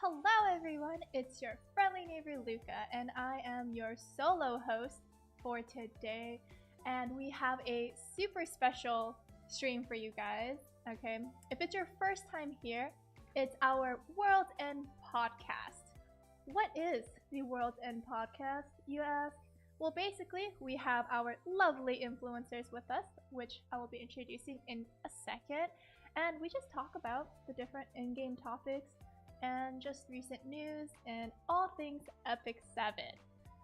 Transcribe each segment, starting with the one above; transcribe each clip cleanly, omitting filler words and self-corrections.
Hello, everyone. It's your friendly neighbor Luka, and I am your solo host for today. And we have a super special stream for you guys. Okay, if it's your first time here, it's our World End podcast. What is the World End podcast, you ask? Well, basically, we have our lovely influencers with us, which I will be introducing in a second. And we just talk about the different in-game topics and just recent news and all things Epic 7.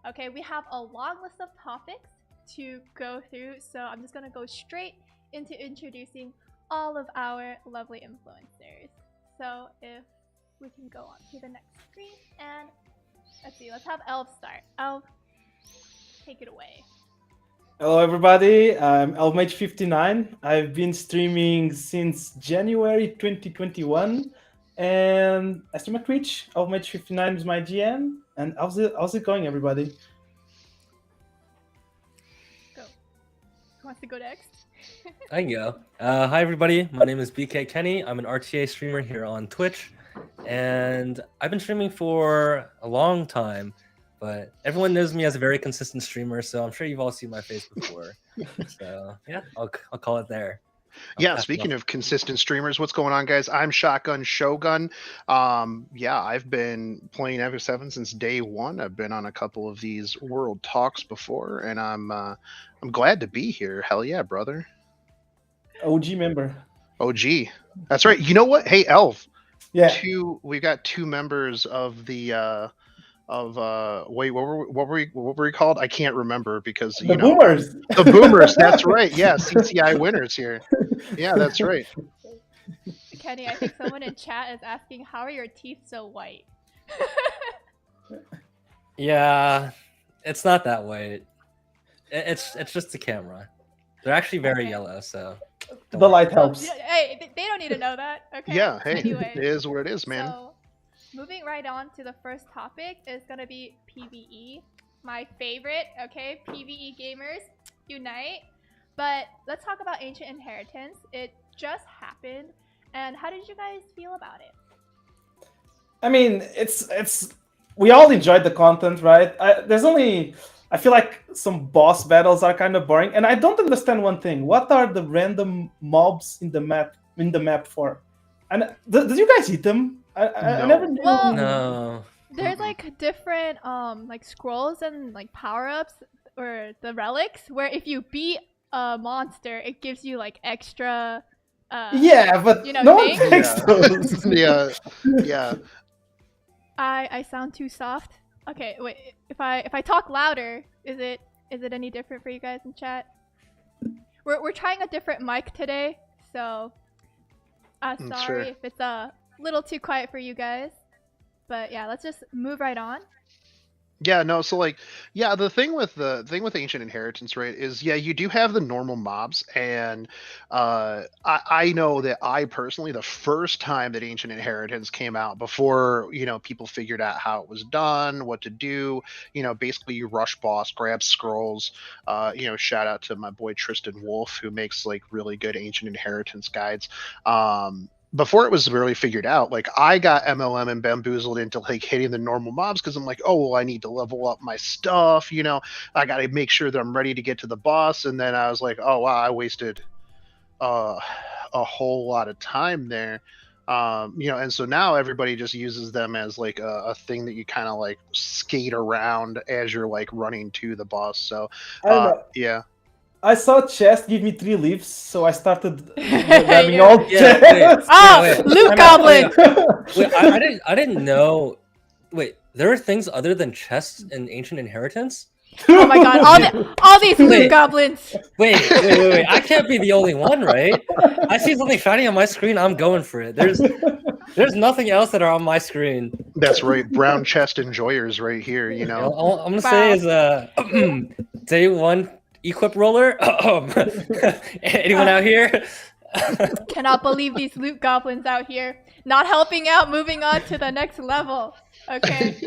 Okay, we have a long list of topics to go through, so I'm just gonna go straight into introducing all of our lovely influencers. So if we can go on to the next screen, and let's have Elv start. Elv, take it away. Hello everybody, I'm Elvemage 59. I've been streaming since January 2021 and I stream at Twitch. Elvemage 59 is my GM. And how's it going, everybody? Go. Who wants to go next? I can go. Hi everybody, my name is BK Kenny. I'm an RTA streamer here on Twitch, and I've been streaming for a long time. But everyone knows me as a very consistent streamer, so I'm sure you've all seen my face before. So yeah, I'll call it there. Speaking of consistent streamers, what's going on, guys? I'm Shogun. I've been playing Epic 7 since day one. I've been on a couple of these World Talks before, and I'm glad to be here. Hell yeah, brother. OG member. OG. That's right. You know what? Hey, Elv. Yeah. We've got two members of the wait, what were we called? I can't remember because the boomers. The boomers, that's right. Yeah, CCI winners here. Yeah, that's right. Kenny, I think someone in chat is asking, how are your teeth so white? Yeah, it's not that white. It's just the camera. They're actually very yellow, so the light helps. Hey, they don't need to know that. Okay. Yeah, hey, anyway, it is what it is, man. So, moving right on to the first topic is gonna be PvE, my favorite. Okay, PvE gamers unite. But let's talk about Ancient Inheritance. It just happened, and how did you guys feel about it? I mean, it's we all enjoyed the content, right? I feel like some boss battles are kind of boring, and I don't understand one thing. What are the random mobs in the map for? And did you guys eat them? I never knew. Well, no. There's like different like scrolls and like power-ups or the relics where if you beat a monster, it gives you like extra yeah, but no one takes those. Yeah. I sound too soft. Okay, wait. If I talk louder, is it any different for you guys in chat? We're trying a different mic today, so sorry Sure. if it's a little too quiet for you guys. But yeah, let's just move right on. Yeah, no, so the thing with Ancient Inheritance, right, is you do have the normal mobs, and I know that I personally, the first time that Ancient Inheritance came out, before people figured out how it was done, what to do, basically you rush boss, grab scrolls, shout out to my boy Tristan Wolf, who makes like really good Ancient Inheritance guides. Before it was really figured out, like I got MLM and bamboozled into like hitting the normal mobs because I'm like, oh well, I need to level up my stuff, I got to make sure that I'm ready to get to the boss. And then I was like, oh wow, I wasted a whole lot of time there. And so now everybody just uses them as like a thing that you kind of like skate around as you're like running to the boss. So yeah. I saw chest give me 3 leaves, so I started grabbing all chests. Loot Goblin! Wait, I didn't know. Wait, there are things other than chests in Ancient Inheritance? Oh my god, all these Loot Goblins! Wait, I can't be the only one, right? I see something shiny on my screen, I'm going for it. There's nothing else that are on my screen. That's right, brown chest enjoyers right here, All I'm gonna say is day one equip roller. Anyone out here? Cannot believe these Loot Goblins out here. Not helping out, moving on to the next level. Okay.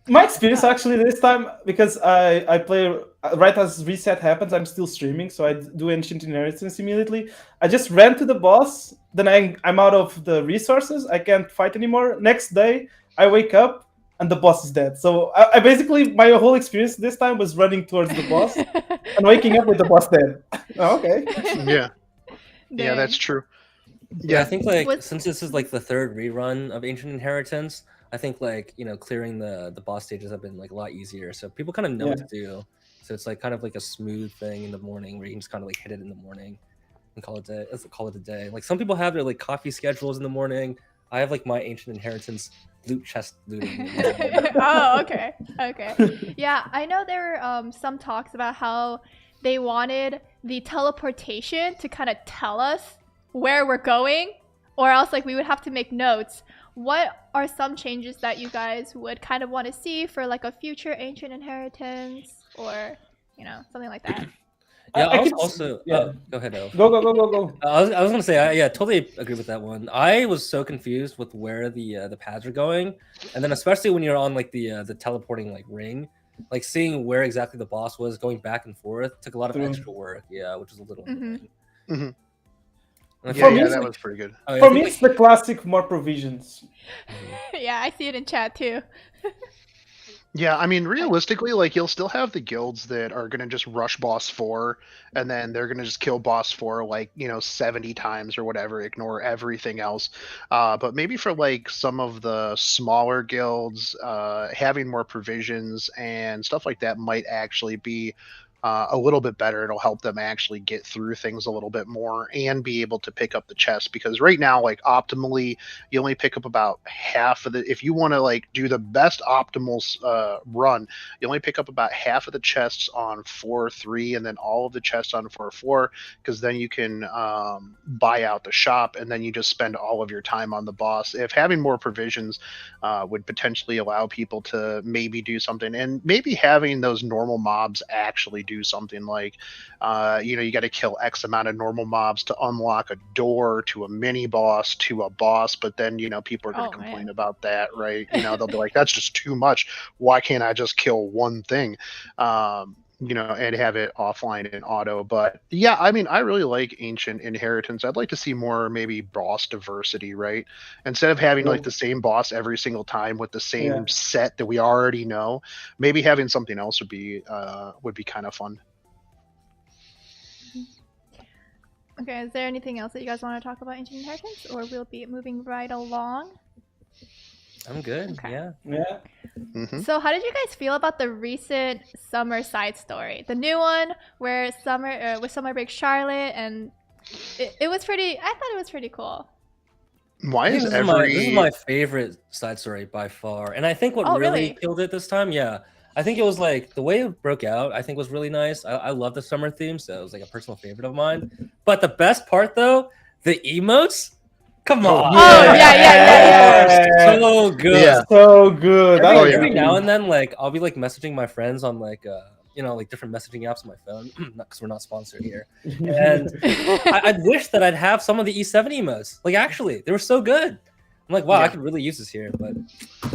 My experience actually this time, because I play right as reset happens, I'm still streaming, so I do Ancient Inheritance immediately. I just ran to the boss, then I'm out of the resources, I can't fight anymore. Next day, I wake up and the boss is dead. So I basically my whole experience this time was running towards the boss and waking up with the boss dead. Oh, okay. Yeah, yeah, that's Dang. true. Yeah, I Yeah, think like Was- since this is like the third rerun of Ancient Inheritance, I think like clearing the boss stages have been like a lot easier, so people kind of know what to do. So it's like kind of like a smooth thing in the morning where you can just kind of like hit it in the morning and call it a day. Like some people have their like coffee schedules in the morning. I have like my Ancient Inheritance loot chest looting. Oh, okay. Okay. Yeah, I know there were some talks about how they wanted the teleportation to kind of tell us where we're going, or else like we would have to make notes. What are some changes that you guys would kind of want to see for like a future Ancient Inheritance, or something like that? Yeah, I was could- also yeah. go ahead, Elf. Go. I was gonna say, yeah, totally agree with that one. I was so confused with where the pads are going, and then especially when you're on like the teleporting like ring, like seeing where exactly the boss was going back and forth took a lot of True. extra work. Yeah, which was a little Mhm. annoying. Mhm. And I yeah, feel yeah, like- that was pretty good. oh, yeah, I For think, me, like- it's the classic more provisions. Yeah, I see it in chat too. Yeah, I mean, realistically, like you'll still have the guilds that are gonna just rush boss 4, and then they're gonna just kill boss 4 like 70 times or whatever, ignore everything else. But maybe for like some of the smaller guilds, having more provisions and stuff like that might actually be a little bit better. It'll help them actually get through things a little bit more and be able to pick up the chest, because right now, like optimally, you only pick up about half of the. If you want to like do the best optimal run, you only pick up about half of the chests on 4-3, and then all of the chests on 4-4, because then you can buy out the shop, and then you just spend all of your time on the boss. If having more provisions would potentially allow people to maybe do something, and maybe having those normal mobs actually do something, like you got to kill X amount of normal mobs to unlock a door to a mini boss to a boss, but then people are going to complain about that, right? They'll be like, that's just too much. Why can't I just kill one thing and have it offline and auto? But yeah, I mean, I really like Ancient Inheritance. I'd like to see more maybe boss diversity, right? Instead of having like the same boss every single time with the same set that we already know, maybe having something else would be kind of fun. Okay, is there anything else that you guys want to talk about Ancient Inheritance, or we'll be moving right along? I'm good. Okay. Yeah. Yeah. Mhm. So how did you guys feel about the recent summer side story? The new one where with Summer Break Charlotte, and it was pretty, I thought it was pretty cool. Why I think is this is my favorite side story by far, and I think what Oh, really really? killed it this time, yeah, I think it was like the way it broke out. I think was really nice. I love the summer theme, so it was like a personal favorite of mine. But the best part, though, the emotes. Come on! Oh, yeah. So good. Yeah. So good. Every now and then, like I'll be like messaging my friends on like like different messaging apps on my phone, because we're not sponsored here. And I'd wish that I'd have some of the E7 emotes. Like actually, they were so good. I'm like, wow, I could really use this here, but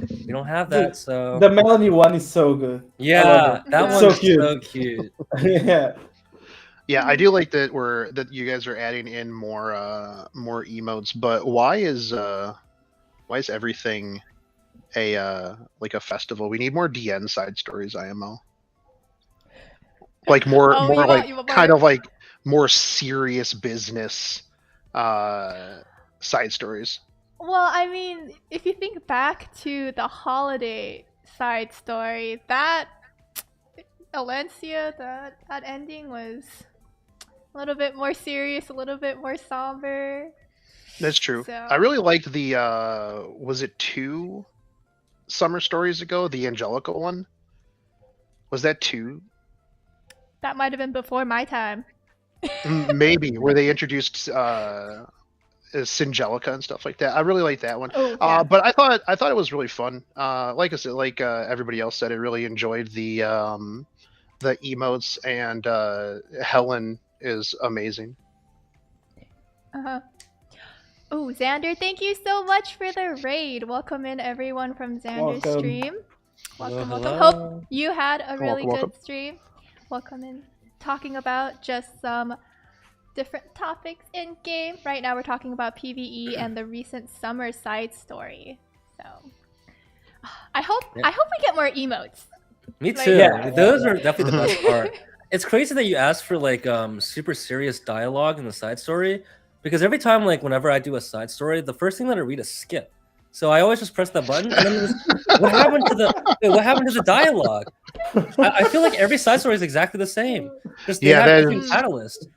we don't have that. Dude, So the Melanie one is so good. yeah, that It's one's so cute. so cute. Yeah. Yeah, I do like that you guys are adding in more emotes, but why is everything a like a festival? We need more DN side stories, IMO. Like more Oh, more you like want kind more- of like more serious business side stories. Well, I mean, if you think back to the holiday side story, that Alencia, that ending was a little bit more serious, a little bit more somber. That's true. So- I really liked the was it 2 summer stories ago, the Angelica one? Was that 2? That might have been before my time. Maybe, where they introduced Syngelica and stuff like that. I really like that one. Oh, yeah. But I thought it was really fun. Like I said, like everybody else said, I really enjoyed the emotes, and Helen is amazing. Uh-huh. Oh, Xander, thank you so much for the raid. Welcome in everyone from Xander's Welcome. stream. Welcome, Hello, welcome. hello. Hope you had a really Welcome. good stream. Welcome in. Talking about just some different topics in game. Right now we're talking about PvE and the recent summer side story. So I hope we get more emotes. Me Like- too. Yeah. Those are definitely the best part. It's crazy that you asked for like super serious dialogue in the side story, because every time like whenever I do a side story, the first thing that I read is skip. So I always just press that button, and then it was, what happened to the dialogue? I feel like every side story is exactly the same. Just they Yeah, have that different is- catalyst.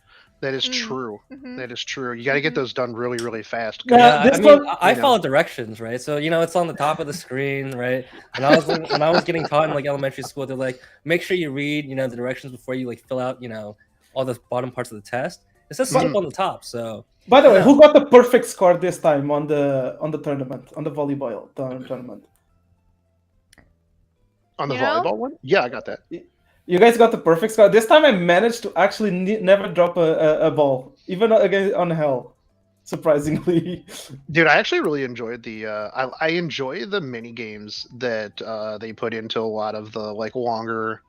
That is Mm. true. Mhm. That is true. You got to get those done really, really fast. 'cause- Yeah, Yeah, this I mean, one- I you know. follow directions, right? So it's on the top of the screen, right? When I was getting taught in like elementary school, they're like, make sure you read, the directions before you like fill out, all the bottom parts of the test. It says skip on the top, so. By the way, Yeah. who got the perfect score this time on the tournament, on the volleyball tournament? On the You know? volleyball one? Yeah, I got that. You guys got the perfect score. This time I managed to actually never drop a ball, even against on hell. Surprisingly, Dude, I actually really enjoyed the I enjoy the mini games that they put into a lot of the like longer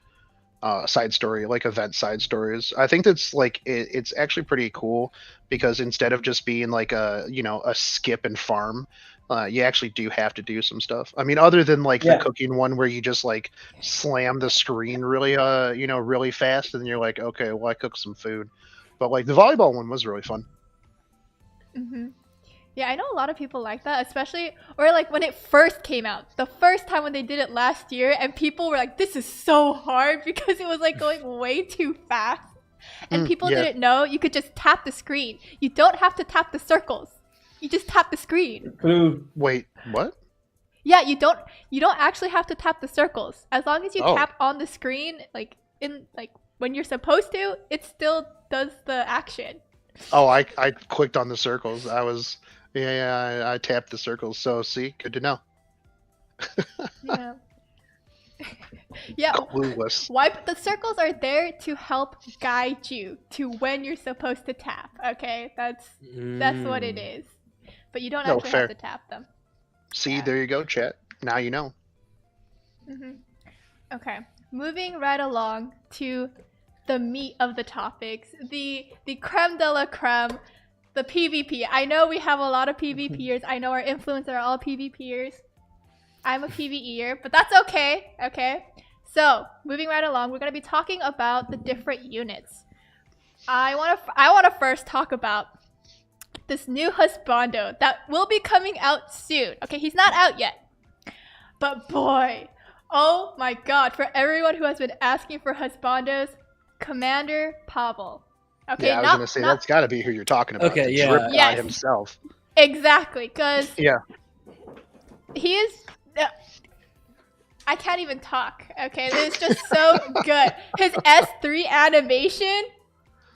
side story, like event side stories. I think that's like it's actually pretty cool because instead of just being like a a skip and farm, you actually do have to do some stuff. I mean, other than like Yeah. the cooking one where you just like slam the screen really really fast and then you're like, okay, well I cooked some food. But like the volleyball one was really fun. Mm-hmm. Yeah, I know a lot of people like that, especially or like when it first came out, the first time when they did it last year, and people were like, "This is so hard" because it was like going way too fast, and people yeah. didn't know you could just tap the screen. You don't have to tap the circles. You just tap the screen. Ooh, Wait, what? Yeah, you don't actually have to tap the circles. As long as you Oh. tap on the screen, like when you're supposed to, it still does the action. Oh, I clicked on the circles. I tapped the circles. So see, good to know. Yeah. Yeah. Clueless. The circles are there to help guide you to when you're supposed to tap. Okay, that's what it is. But you don't No, actually fair. have to tap them. See, Yeah. there you go, chat. Now you know. Hmm. Okay, moving right along to the meat of the topics, the creme de la creme, the PvP. I know we have a lot of PvPers. I know our influencers are all PvPers. I'm a PvEer, but that's okay. Okay. So moving right along, we're gonna be talking about the different units. I wanna first talk about this new husbando that will be coming out soon. Okay, he's not out yet, but boy, oh my god! For everyone who has been asking for husbandos, Commander Pavel. Okay, Yeah, I was gonna say that's got to be who you're talking about. Okay, the yeah. drip god Yes. himself. exactly because Yeah. he is. I can't even talk. Okay, this is just so good. His S3 animation.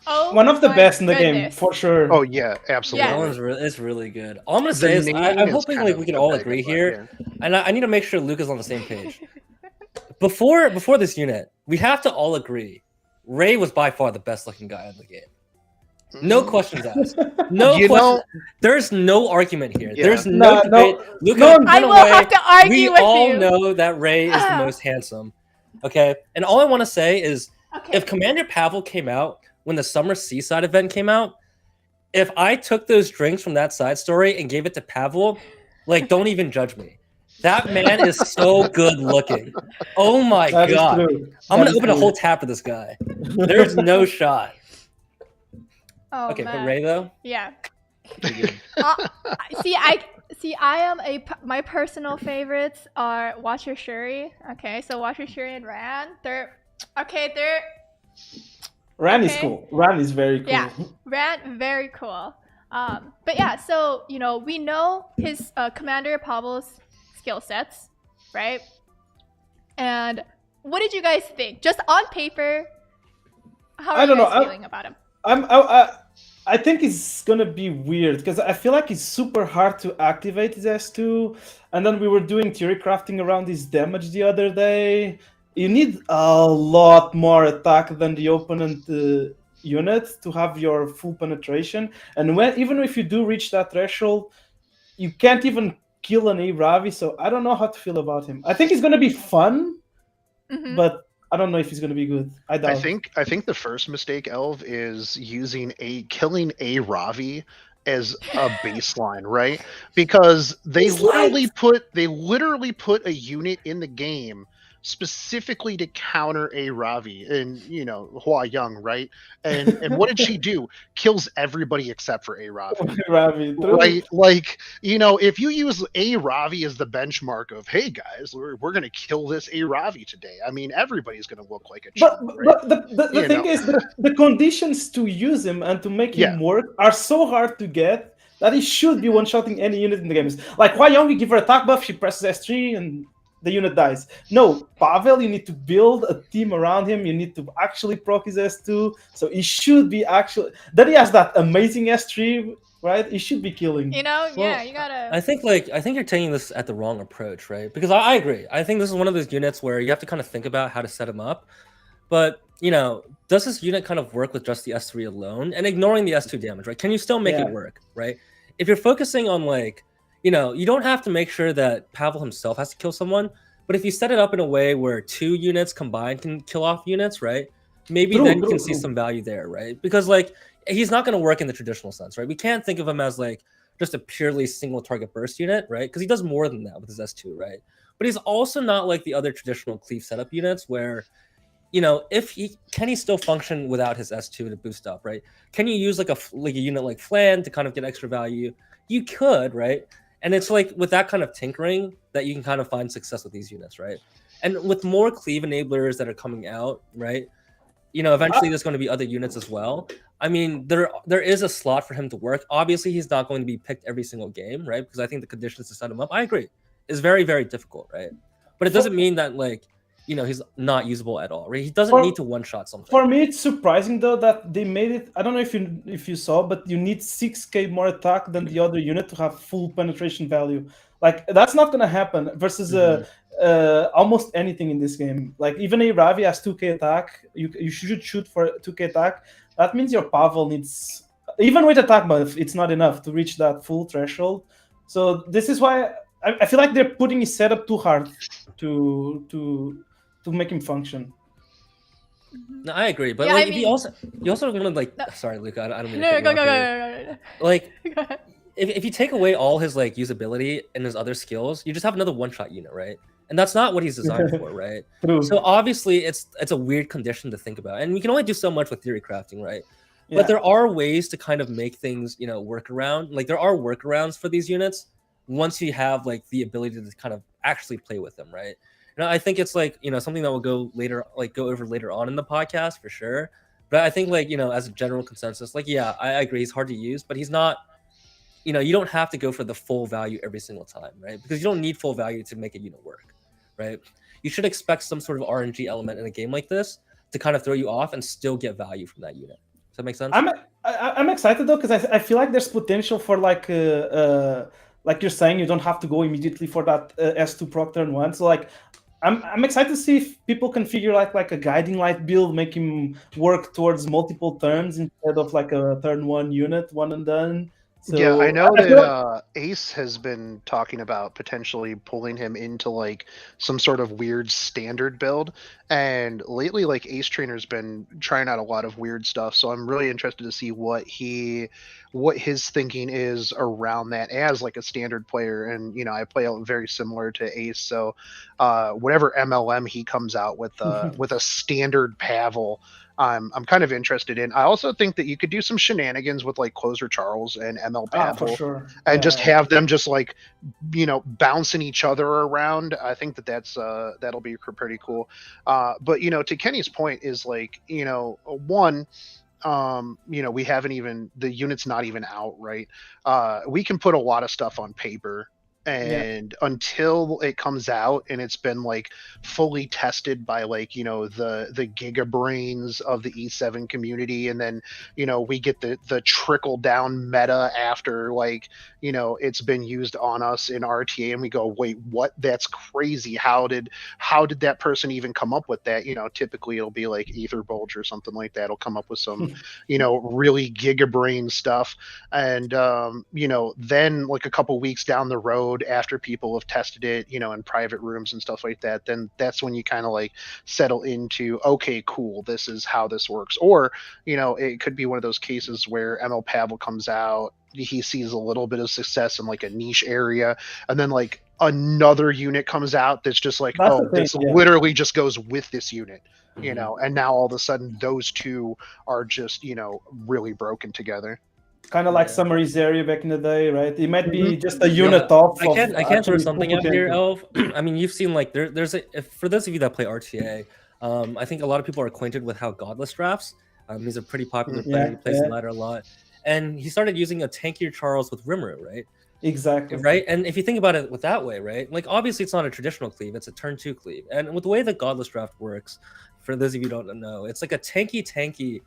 Oh, one of the my best in the game goodness. for sure. Oh yeah, absolutely. Yes. That one's it's really good. All I'm gonna The say is name I'm is hoping kind like of we can a all big agree one, here, yeah. and I need to make sure Luca's on the same page. Before this unit, we have to all agree, Ray was by far the best looking guy in the game. No Mm. questions asked. No You questions. know- There's no argument here. Yeah. There's no No, debate. no, Luca, no, put I will away. have to argue We with all you. know that Ray is the most handsome. Okay, and all I want to say is, Okay. if Commander Pavel came out when the Summer Seaside event came out, if I took those drinks from that side story and gave it to Pavel, like, don't even judge me. That man is so good looking. Oh my That is god. true. I'm That gonna is open a true. whole tab for this guy. There's no shot. Oh, Okay, man. but Ray though? Yeah. Pretty good. I am my personal favorites are Watcher Shuri. Okay, so Watcher Shuri and Ran. They're Ran is Okay. cool. Ran is very cool. Yeah. Ran very cool. But yeah, so we know his Commander Pavel's skill sets, right? And what did you guys think? Just on paper, how are I don't you know, guys feeling about him? I think it's gonna be weird because I feel like it's super hard to activate his S2. And then we were doing theory crafting around his damage the other day. You need a lot more attack than the opponent unit to have your full penetration. And even if you do reach that threshold, you can't even kill an A-Ravi. So I don't know how to feel about him. I think he's gonna be fun, Mhm. but I don't know if he's gonna be good. I doubt. I think the first mistake, Elv, is killing a Ravi as a baseline, right? Because they He's light. literally put a unit in the game specifically to counter a Ravi and Hua Young, right? And what did she do? Kills everybody except for a Ravi. Ravi, true. Right, like if you use a Ravi as the benchmark of, hey guys, we're gonna kill this a Ravi today. I mean, everybody's gonna look like a But, chump, right? but the You thing know, is, the conditions to use him and to make yeah, him work are so hard to get that he should be one-shotting any unit in the game. Like Hua Young, you give her attack buff, she presses S3 and the unit dies. No, Pavel, you need to build a team around him. You need to actually proc his S2. So he should be actually... Then he has that amazing S3, right? He should be killing. You know, Well, yeah, you gotta. I think you're taking this at the wrong approach, right? Because I agree. I think this is one of those units where you have to kind of think about how to set him up. But does this unit kind of work with just the S3 alone and ignoring the S2 damage, right? Can you still make it work, right? If you're focusing on you don't have to make sure that Pavel himself has to kill someone, but if you set it up in a way where 2 units combined can kill off units, right? Maybe then you can see some value there, right? Because he's not going to work in the traditional sense, right? We can't think of him as just a purely single target burst unit, right? Because he does more than that with his S2, right? But he's also not like the other traditional cleave setup units where can he still function without his S2 to boost up, right? Can you use a unit like Flan to kind of get extra value? You could, right? And it's with that kind of tinkering that you can kind of find success with these units, right? And with more cleave enablers that are coming out, right? Eventually there's going to be other units as well. I mean, there is a slot for him to work. Obviously, he's not going to be picked every single game, right? Because I think the conditions to set him up, I agree, is very, very difficult, right? But it doesn't mean that he's not usable at all, right? He doesn't need to one-shot something. For me, it's surprising though that they made it. I don't know if you saw, but you need 6k more attack than the other unit to have full penetration value. That's not gonna happen versus almost anything in this game. Even a Ravi has 2k attack. You should shoot for 2k attack. That means your Pavel needs, even with attack buff, it's not enough to reach that full threshold. So this is why I feel like they're putting his setup too hard to make him function. No, I agree, but Yeah, you also want to No. Sorry, Luka, I don't mean No, to go. Go ahead. If you take away all his usability and his other skills, you just have another one-shot unit, right? And that's not what he's designed for, right? True. So obviously, it's a weird condition to think about, and you can only do so much with theory crafting, right? Yeah. But there are ways to kind of make things, work around. There are workarounds for these units once you have the ability to kind of actually play with them, right? And I think it's something that will go over later on in the podcast for sure. But I think as a general consensus, yeah, I agree, he's hard to use, but he's not. You don't have to go for the full value every single time, right? Because you don't need full value to make a unit work, right? You should expect some sort of RNG element in a game like this to kind of throw you off and still get value from that unit. Does that make sense? I'm excited though, because I feel like there's potential for like you're saying, you don't have to go immediately for that S2 proc turn 1. So I'm excited to see if people can figure out a guiding light build, make him work towards multiple turns instead of a turn 1 unit, one and done. So, yeah, I know that Ace has been talking about potentially pulling him into some sort of weird standard build, and lately Ace Trainer's been trying out a lot of weird stuff. So I'm really interested to see what his thinking is around that as a standard player. And I play very similar to Ace, so whatever MLM he comes out with with a standard Pavel, I'm kind of interested in. I also think that you could do some shenanigans with Closer Charles and ML Pavel, for sure. and just have them just bouncing each other around. I think that'll be pretty cool. But to Kenny's point is one, we haven't even, the unit's not even out, right? We can put a lot of stuff on paper, and until it comes out and it's been fully tested by the giga brains of the E7 community, and then we get the trickle down meta after it's been used on us in RTA, and we go, wait, what? That's crazy. How did that person even come up with that? Typically it'll be Ether Bulge or something like that. It'll come up with some really giga brain stuff, and then a couple weeks down the road, after people have tested it, in private rooms and stuff like that, then that's when you kind of settle into, okay, cool, this is how this works. Or, it could be one of those cases where ML Pavel comes out, he sees a little bit of success in like a niche area, and then like another unit comes out that's just like, That's oh, the thing, this yeah. literally just goes with this unit, you Mhm. know, and now all of a sudden those two are just, you know, really broken together. Kind of like Yeah. Summary's area back in the day, right? It might be just a Yeah, unit off I of can throw actually something full out here, potential. Elv. I mean, you've seen like there's a for those of you that play RTA, I think a lot of people are acquainted with how Godless drafts. He's a pretty popular player. Yeah, He plays the yeah, ladder a lot, and he started using a tankier Charles with Rimuru, right? exactly. Right, and if you think about it with that way, right, like obviously it's not a traditional cleave; it's a turn 2 cleave, and with the way the Godless draft works, for those of you who don't know, it's like a tanky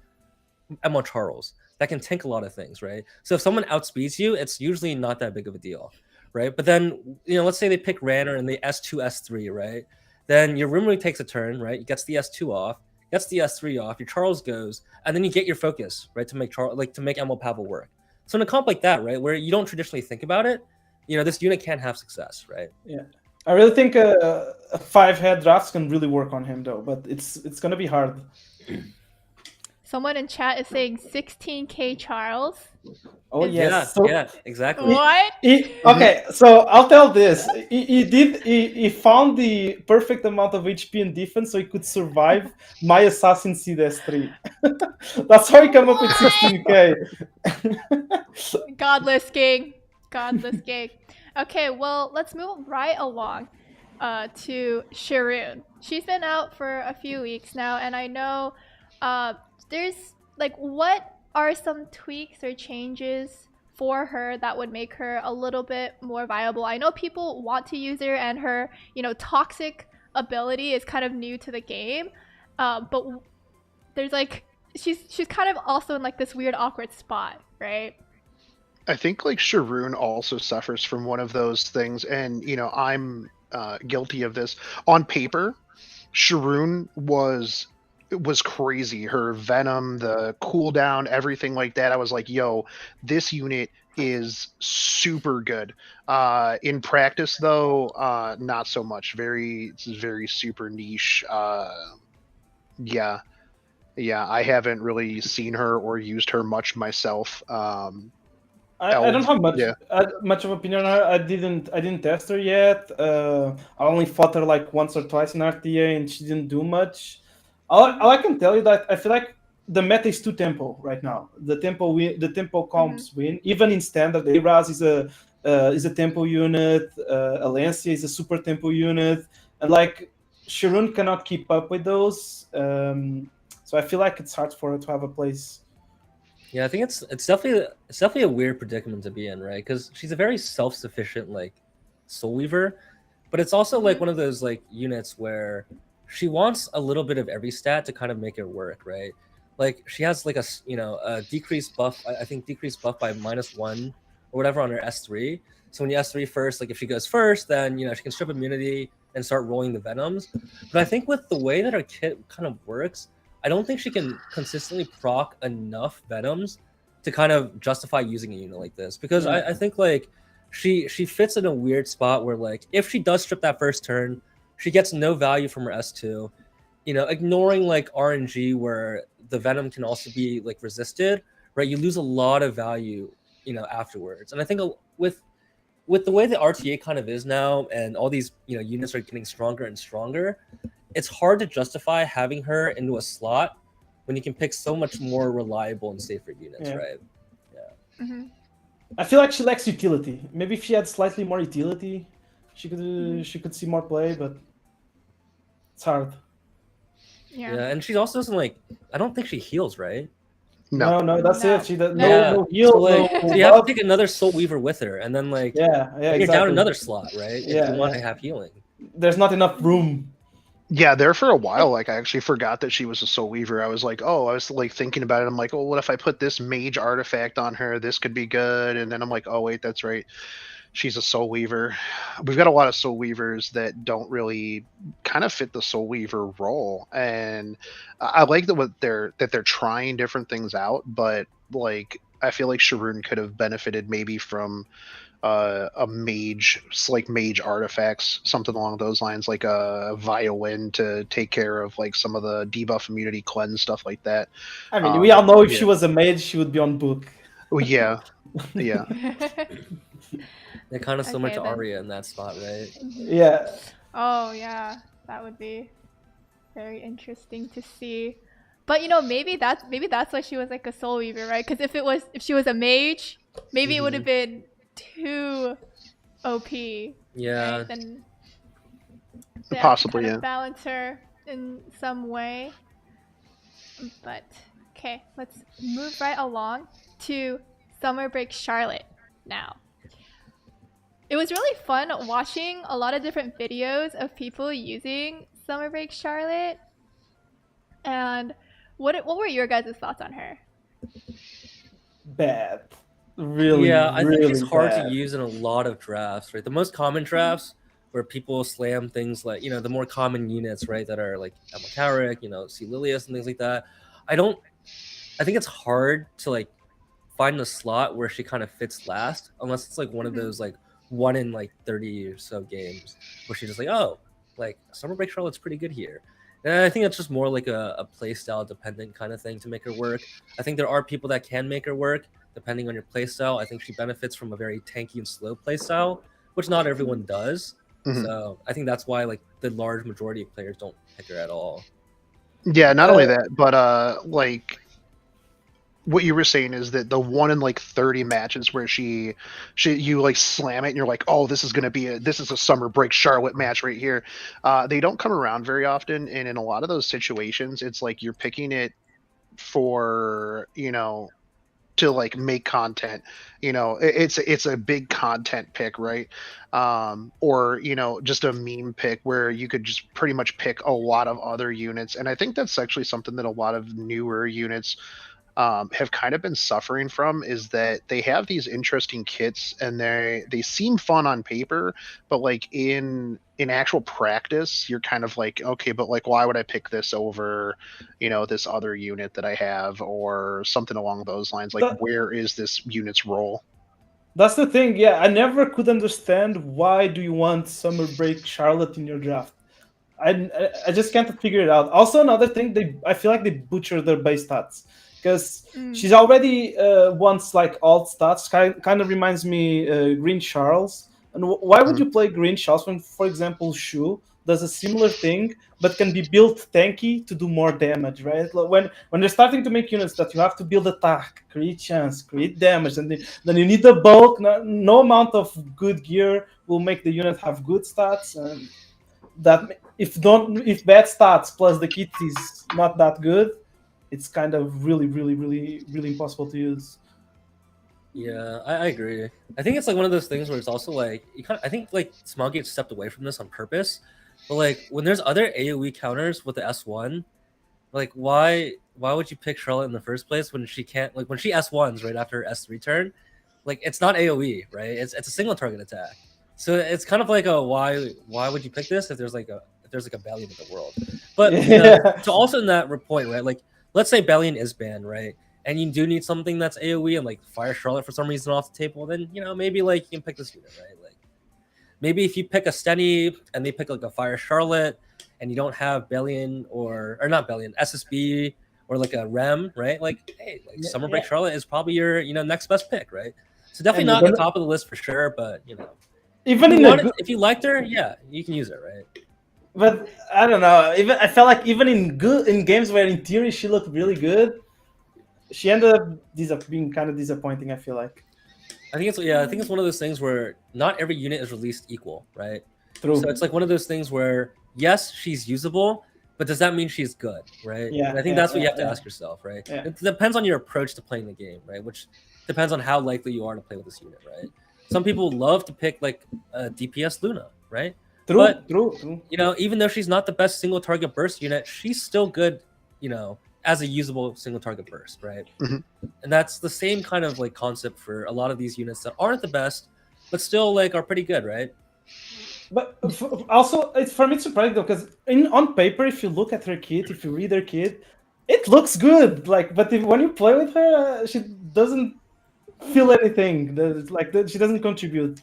Emma Charles that can tank a lot of things, right? So if someone outspeeds you, it's usually not that big of a deal, right? But then, let's say they pick Ranner and they S2, S3, right? Then your Rimuru takes a turn, right? Gets the S2 off, gets the S3 off, your Charles goes, and then you get your focus, right? To make Emma Pavel work. So in a comp like that, right, where you don't traditionally think about it, this unit can have success, right? Yeah, I really think a 5-head drafts can really work on him though, but it's gonna be hard. Someone in chat is saying 16k Charles. Oh yes, Yeah, so yeah, exactly. What? okay, so I'll tell this. He found the perfect amount of HP and defense so he could survive my Assassin Seed S3. That's how he came up with 16k. Godless gang. Godless gang. Okay, well, let's move right along to Sharoon. She's been out for a few weeks now, and I know there's like, what are some tweaks or changes for her that would make her a little bit more viable? I know people want to use her, and her, toxic ability is kind of new to the game, but there's like, she's kind of also in like this weird awkward spot, right? I think like Sharoon also suffers from one of those things, and I'm guilty of this. On paper, Sharoon was crazy. Her venom, the cooldown, everything like that. I was like, yo, this unit is super good. In practice, though, not so much. It's very super niche. Yeah, I haven't really seen her or used her much myself. I don't have Yeah. much of opinion on her. I didn't test her yet. I only fought her like once or twice in RTA, and she didn't do much. All I can tell you that I feel like the meta is too tempo right now. The tempo comps win. Even in standard, Araz is a tempo unit. Alencia is a super tempo unit, and like Sharoon cannot keep up with those. So I feel like it's hard for her to have a place. Yeah, I think it's definitely a weird predicament to be in, right? Because she's a very self-sufficient like soul weaver, but it's also like one of those like units where she wants a little bit of every stat to kind of make it work, right? Like she has like a decreased buff. I think decreased buff by -1 or whatever on her S3. So when you S3 first, like if she goes first, then she can strip immunity and start rolling the venoms. But I think with the way that her kit kind of works, I don't think she can consistently proc enough venoms to kind of justify using a unit like this, because I think like she fits in a weird spot where like if she does strip that first turn, she gets no value from her S2, ignoring like RNG where the venom can also be like resisted, right? You lose a lot of value, afterwards. And I think with the way the RTA kind of is now, and all these units are getting stronger and stronger, it's hard to justify having her into a slot when you can pick so much more reliable and safer units, right? Yeah. Mm-hmm. I feel like she lacks utility. Maybe if she had slightly more utility, she could see more play, but it's hard. Yeah. And she also doesn't like. I don't think she heals, right? No, that's No. it. She does Yeah. no heal. So, like, no so you have to buff. take another Soul Weaver with her, and then like Yeah, you're exactly. down another slot, right? If Yeah, you want to yeah. have healing. There's not enough room. Yeah, there for a while, like I actually forgot that she was a soul weaver. I was like, I was like thinking about it. I'm like, oh, what if I put this mage artifact on her? This could be good. And then I'm like, oh wait, that's right. She's a soul weaver. We've got a lot of soul weavers that don't really kind of fit the soul weaver role. And I like that they're trying different things out, but like I feel like Sharoon could have benefited maybe from a mage, like mage artifacts, something along those lines, like a violin to take care of like some of the debuff immunity cleanse stuff like that. I mean, we all know if she yeah. was a mage, she would be on book. Oh yeah, yeah. They're kind of similar Okay, to then. Arya in that spot, right? Yeah. Oh yeah, that would be very interesting to see. But maybe that's why she was like a soul weaver, right? Because if she was a mage, maybe it would have been too OP, Yeah. right? Then they have to Possibly, kind yeah. of balance her in some way. But okay, let's move right along to Summer Break Charlotte now. It was really fun watching a lot of different videos of people using Summer Break Charlotte. And what were your guys' thoughts on her? Bad. Really, Yeah, I think she's really hard to bad. use in a lot of drafts, right? The most common drafts where people slam things like, the more common units, right, that are like Emma Carrick, C. Lilius and things like that. I think it's hard to like find the slot where she kind of fits last, unless it's like one of those like 1 in like 30 or so games where she's just like, oh, like Summer Break Charlotte's pretty good here. And I think it's just more like a play style dependent kind of thing to make her work. I think there are people that can make her work depending on your play style. I think she benefits from a very tanky and slow play style, which not everyone does. Mhm. So I think that's why like the large majority of players don't pick her at all. Yeah, not only that, but like what you were saying is that the 1 in like 30 matches where you like slam it and you're like, oh, this is a Summer Break Charlotte match right here. They don't come around very often, and in a lot of those situations, it's like you're picking it for to like make content. It's a big content pick, right? Or just a meme pick where you could just pretty much pick a lot of other units, and I think that's actually something that a lot of newer units have kind of been suffering from, is that they have these interesting kits and they seem fun on paper, but like in actual practice you're kind of like, okay, but like why would I pick this over this other unit that I have, or something along those lines? Like, where is this unit's role? That's the thing. Yeah, I never could understand why do you want Summer Break Charlotte in your draft. I just can't figure it out. Also, another thing, I feel like they butchered their base stats because she's already wants like alt stats. Kind of reminds me Green Charles. And why would you play Green Charles when, for example, Shu does a similar thing but can be built tanky to do more damage, right? When they're starting to make units that you have to build attack, create chance, create damage, and then you need the bulk. No amount of good gear will make the unit have good stats. And that if bad stats plus the kit is not that good, it's kind of really, really, really, really impossible to use. Yeah, I agree. I think it's like one of those things where it's also like I think like Smilegate stepped away from this on purpose. But like when there's other AoE counters with the S1, like why would you pick Charlotte in the first place when she can't, like when she S1s right after her S3 turn? Like it's not AoE, right? It's a single target attack. So it's kind of like a why would you pick this if there's like a Balian in the world? But to also in that point, right? Like let's say Balian is banned, right? And you do need something that's AoE and like fire Charlotte for some reason off the table, then maybe like you can pick this unit, right? Like maybe if you pick a Steny and they pick like a fire Charlotte and you don't have Balian or not Balian, SSB or like a Rem, right? Like hey, like Summer Break Charlotte is probably your next best pick, right? So definitely not the top of the list for sure, but even if you liked her, yeah, you can use it, right? But I don't know. Even I felt like even in games where in theory she looked really good, she ended up being kind of disappointing. I feel like. I think it's one of those things where not every unit is released equal, right? True. So it's like one of those things where yes, she's usable, but does that mean she's good, right? Yeah. And I think that's what you have to ask yourself, right? Yeah. It depends on your approach to playing the game, right? Which depends on how likely you are to play with this unit, right? Some people love to pick like a DPS Luna, right? True. Even though she's not the best single target burst unit, she's still good, as a usable single target burst, right? And that's the same kind of like concept for a lot of these units that aren't the best, but still like are pretty good, right? But also, for me, it's surprising though, because on paper, if you look at her kit, if you read her kit, it looks good. Like, but when you play with her, she doesn't feel anything. She doesn't contribute.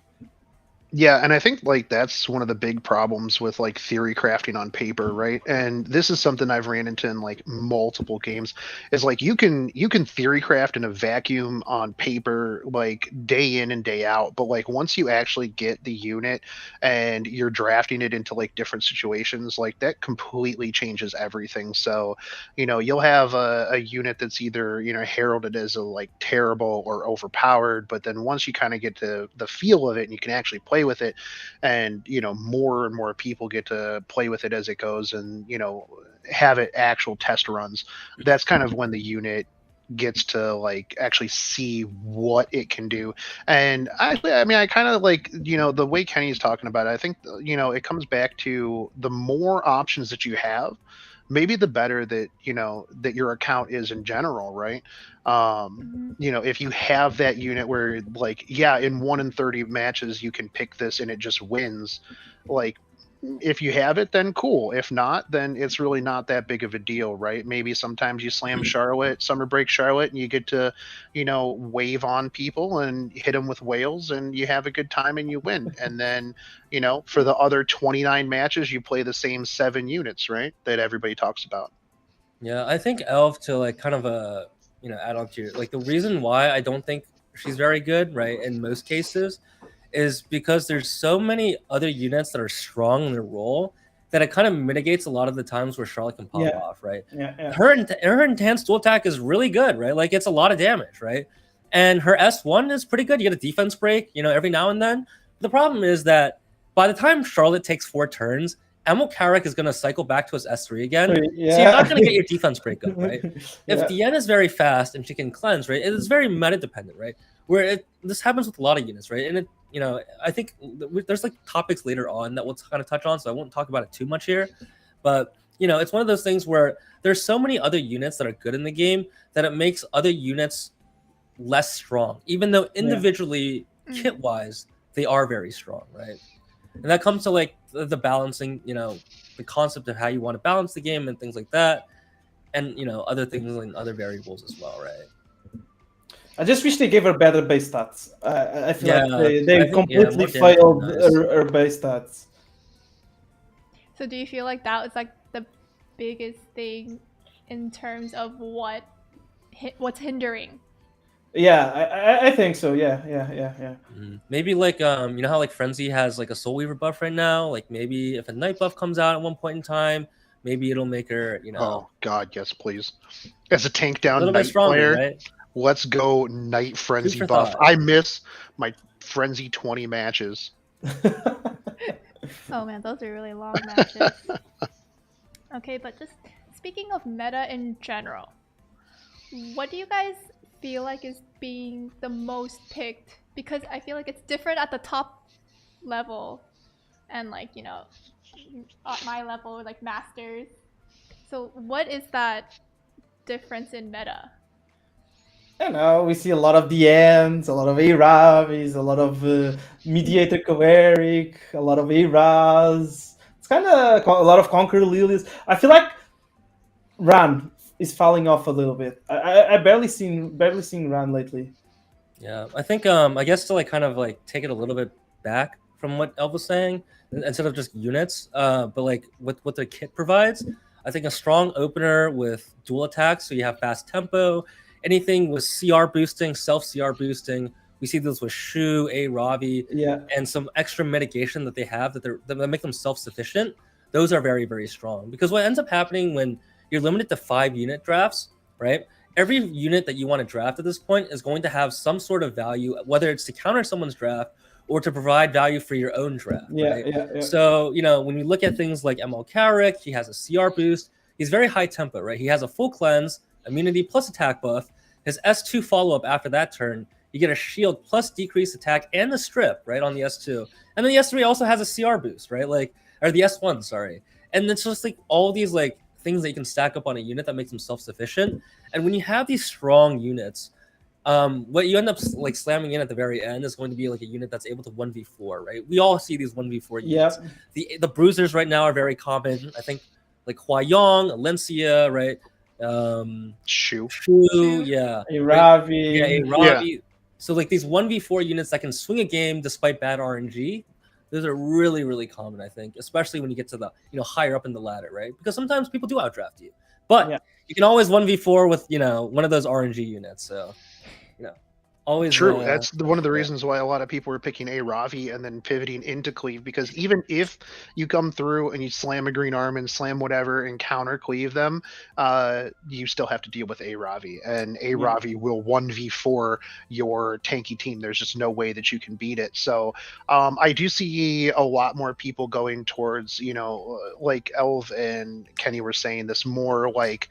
Yeah, and I think like that's one of the big problems with like theory crafting on paper, right? And this is something I've ran into in like multiple games. Is like you can theory craft in a vacuum on paper like day in and day out, but like once you actually get the unit and you're drafting it into like different situations, like that completely changes everything. So, you'll have a unit that's either, heralded as a like terrible or overpowered, but then once you kind of get to the feel of it and you can actually play with it, and more and more people get to play with it as it goes, and have it actual test runs, that's kind of when the unit gets to like actually see what it can do. And actually, I mean, I kind of like the way Kenny's talking about it. I think it comes back to the more options that you have, maybe the better that that your account is in general, right? If you have that unit where like, yeah, in 1 in 30 matches you can pick this and it just wins, like, if you have it, then cool. If not, then it's really not that big of a deal, right? Maybe sometimes you slam Charlotte, Summer Break Charlotte, and you get to, wave on people and hit them with whales, and you have a good time and you win. And then, for the other 29 matches, you play the same 7 units, right? That everybody talks about. Yeah, I think Elf, to like kind of add on to your, like, the reason why I don't think she's very good, right, in most cases, is because there's so many other units that are strong in their role that it kind of mitigates a lot of the times where Charlotte can pop off, right? Yeah. Her intense dual attack is really good, right? Like, it's a lot of damage, right? And her S1 is pretty good. You get a defense break, every now and then. The problem is that by the time Charlotte takes 4 turns, Emil Carrick is going to cycle back to his S3 again. Yeah. So you're not going to get your defense break up, right? Yeah. If Diane is very fast and she can cleanse, right, it is very meta dependent, right? Where this happens with a lot of units, right? And I think there's like topics later on that we'll kind of touch on, so I won't talk about it too much here. But it's one of those things where there's so many other units that are good in the game that it makes other units less strong, even though individually, kit-wise, they are very strong, right? And that comes to like the balancing, the concept of how you want to balance the game and things like that, and other things and other variables as well, right? I just wish they gave her better base stats. I feel like they completely more failed damage her base stats. So do you feel like that was like the biggest thing in terms of what's hindering? Yeah, I think so. Yeah. Maybe like how like Frenzy has like a Soul Weaver buff right now. Like maybe if a Night buff comes out at one point in time, maybe it'll make her Oh God, yes, please. As a tank down a little bit Night stronger, player, right? let's go Night Frenzy for buff. thought. I miss my Frenzy 20 matches. Oh man, those are really long matches. Okay, but just speaking of meta in general, what do you guys feel like is being the most picked? Because I feel like it's different at the top level and like, at my level, like masters. So what is that difference in meta? I don't know, we see a lot of DNs, a lot of Aravis, a lot of Mediator Koeric, a lot of Eras. It's kind of a lot of Conqueror Lilies. I feel like Ran is falling off a little bit. I barely seen Ran lately. Yeah, I think I guess to like kind of like take it a little bit back from what Elf was saying, instead of just units, but like what the kit provides. I think a strong opener with dual attacks, so you have fast tempo, anything with CR boosting, self CR boosting. We see this with Shu, A Ravi, and some extra mitigation that they have that make them self-sufficient. Those are very, very strong, because what ends up happening when you're limited to 5 unit drafts, right? Every unit that you want to draft at this point is going to have some sort of value, whether it's to counter someone's draft or to provide value for your own draft, right? Yeah. So, when we look at things like ML Carrick, he has a CR boost. He's very high tempo, right? He has a full cleanse, immunity plus attack buff. His S2 follow-up after that turn, you get a shield plus decreased attack and the strip, right, on the S2. And then the S3 also has a CR boost, right? Or the S1, sorry. And it's just like all these like things that you can stack up on a unit that makes them self-sufficient. And when you have these strong units, what you end up like slamming in at the very end is going to be like a unit that's able to 1v4, right? We all see these 1v4 units. The bruisers right now are very common. I think like Huayong, Alencia, right? Shu, yeah. Aravi. Yeah, Aravi. So like these 1v4 units that can swing a game despite bad RNG Those are really, really common, I think, especially when you get to the higher up in the ladder, right? Because sometimes people do outdraft you, but you can always 1v4 with one of those RNG units. So always true. That's one of the reasons why a lot of people were picking a Ravi and then pivoting into cleave, because even if you come through and you slam a green arm and slam whatever and counter cleave them, you still have to deal with a Ravi, and a Ravi will 1v4 your tanky team. There's just no way that you can beat it. So I do see a lot more people going towards, like Elv and Kenny were saying, this more like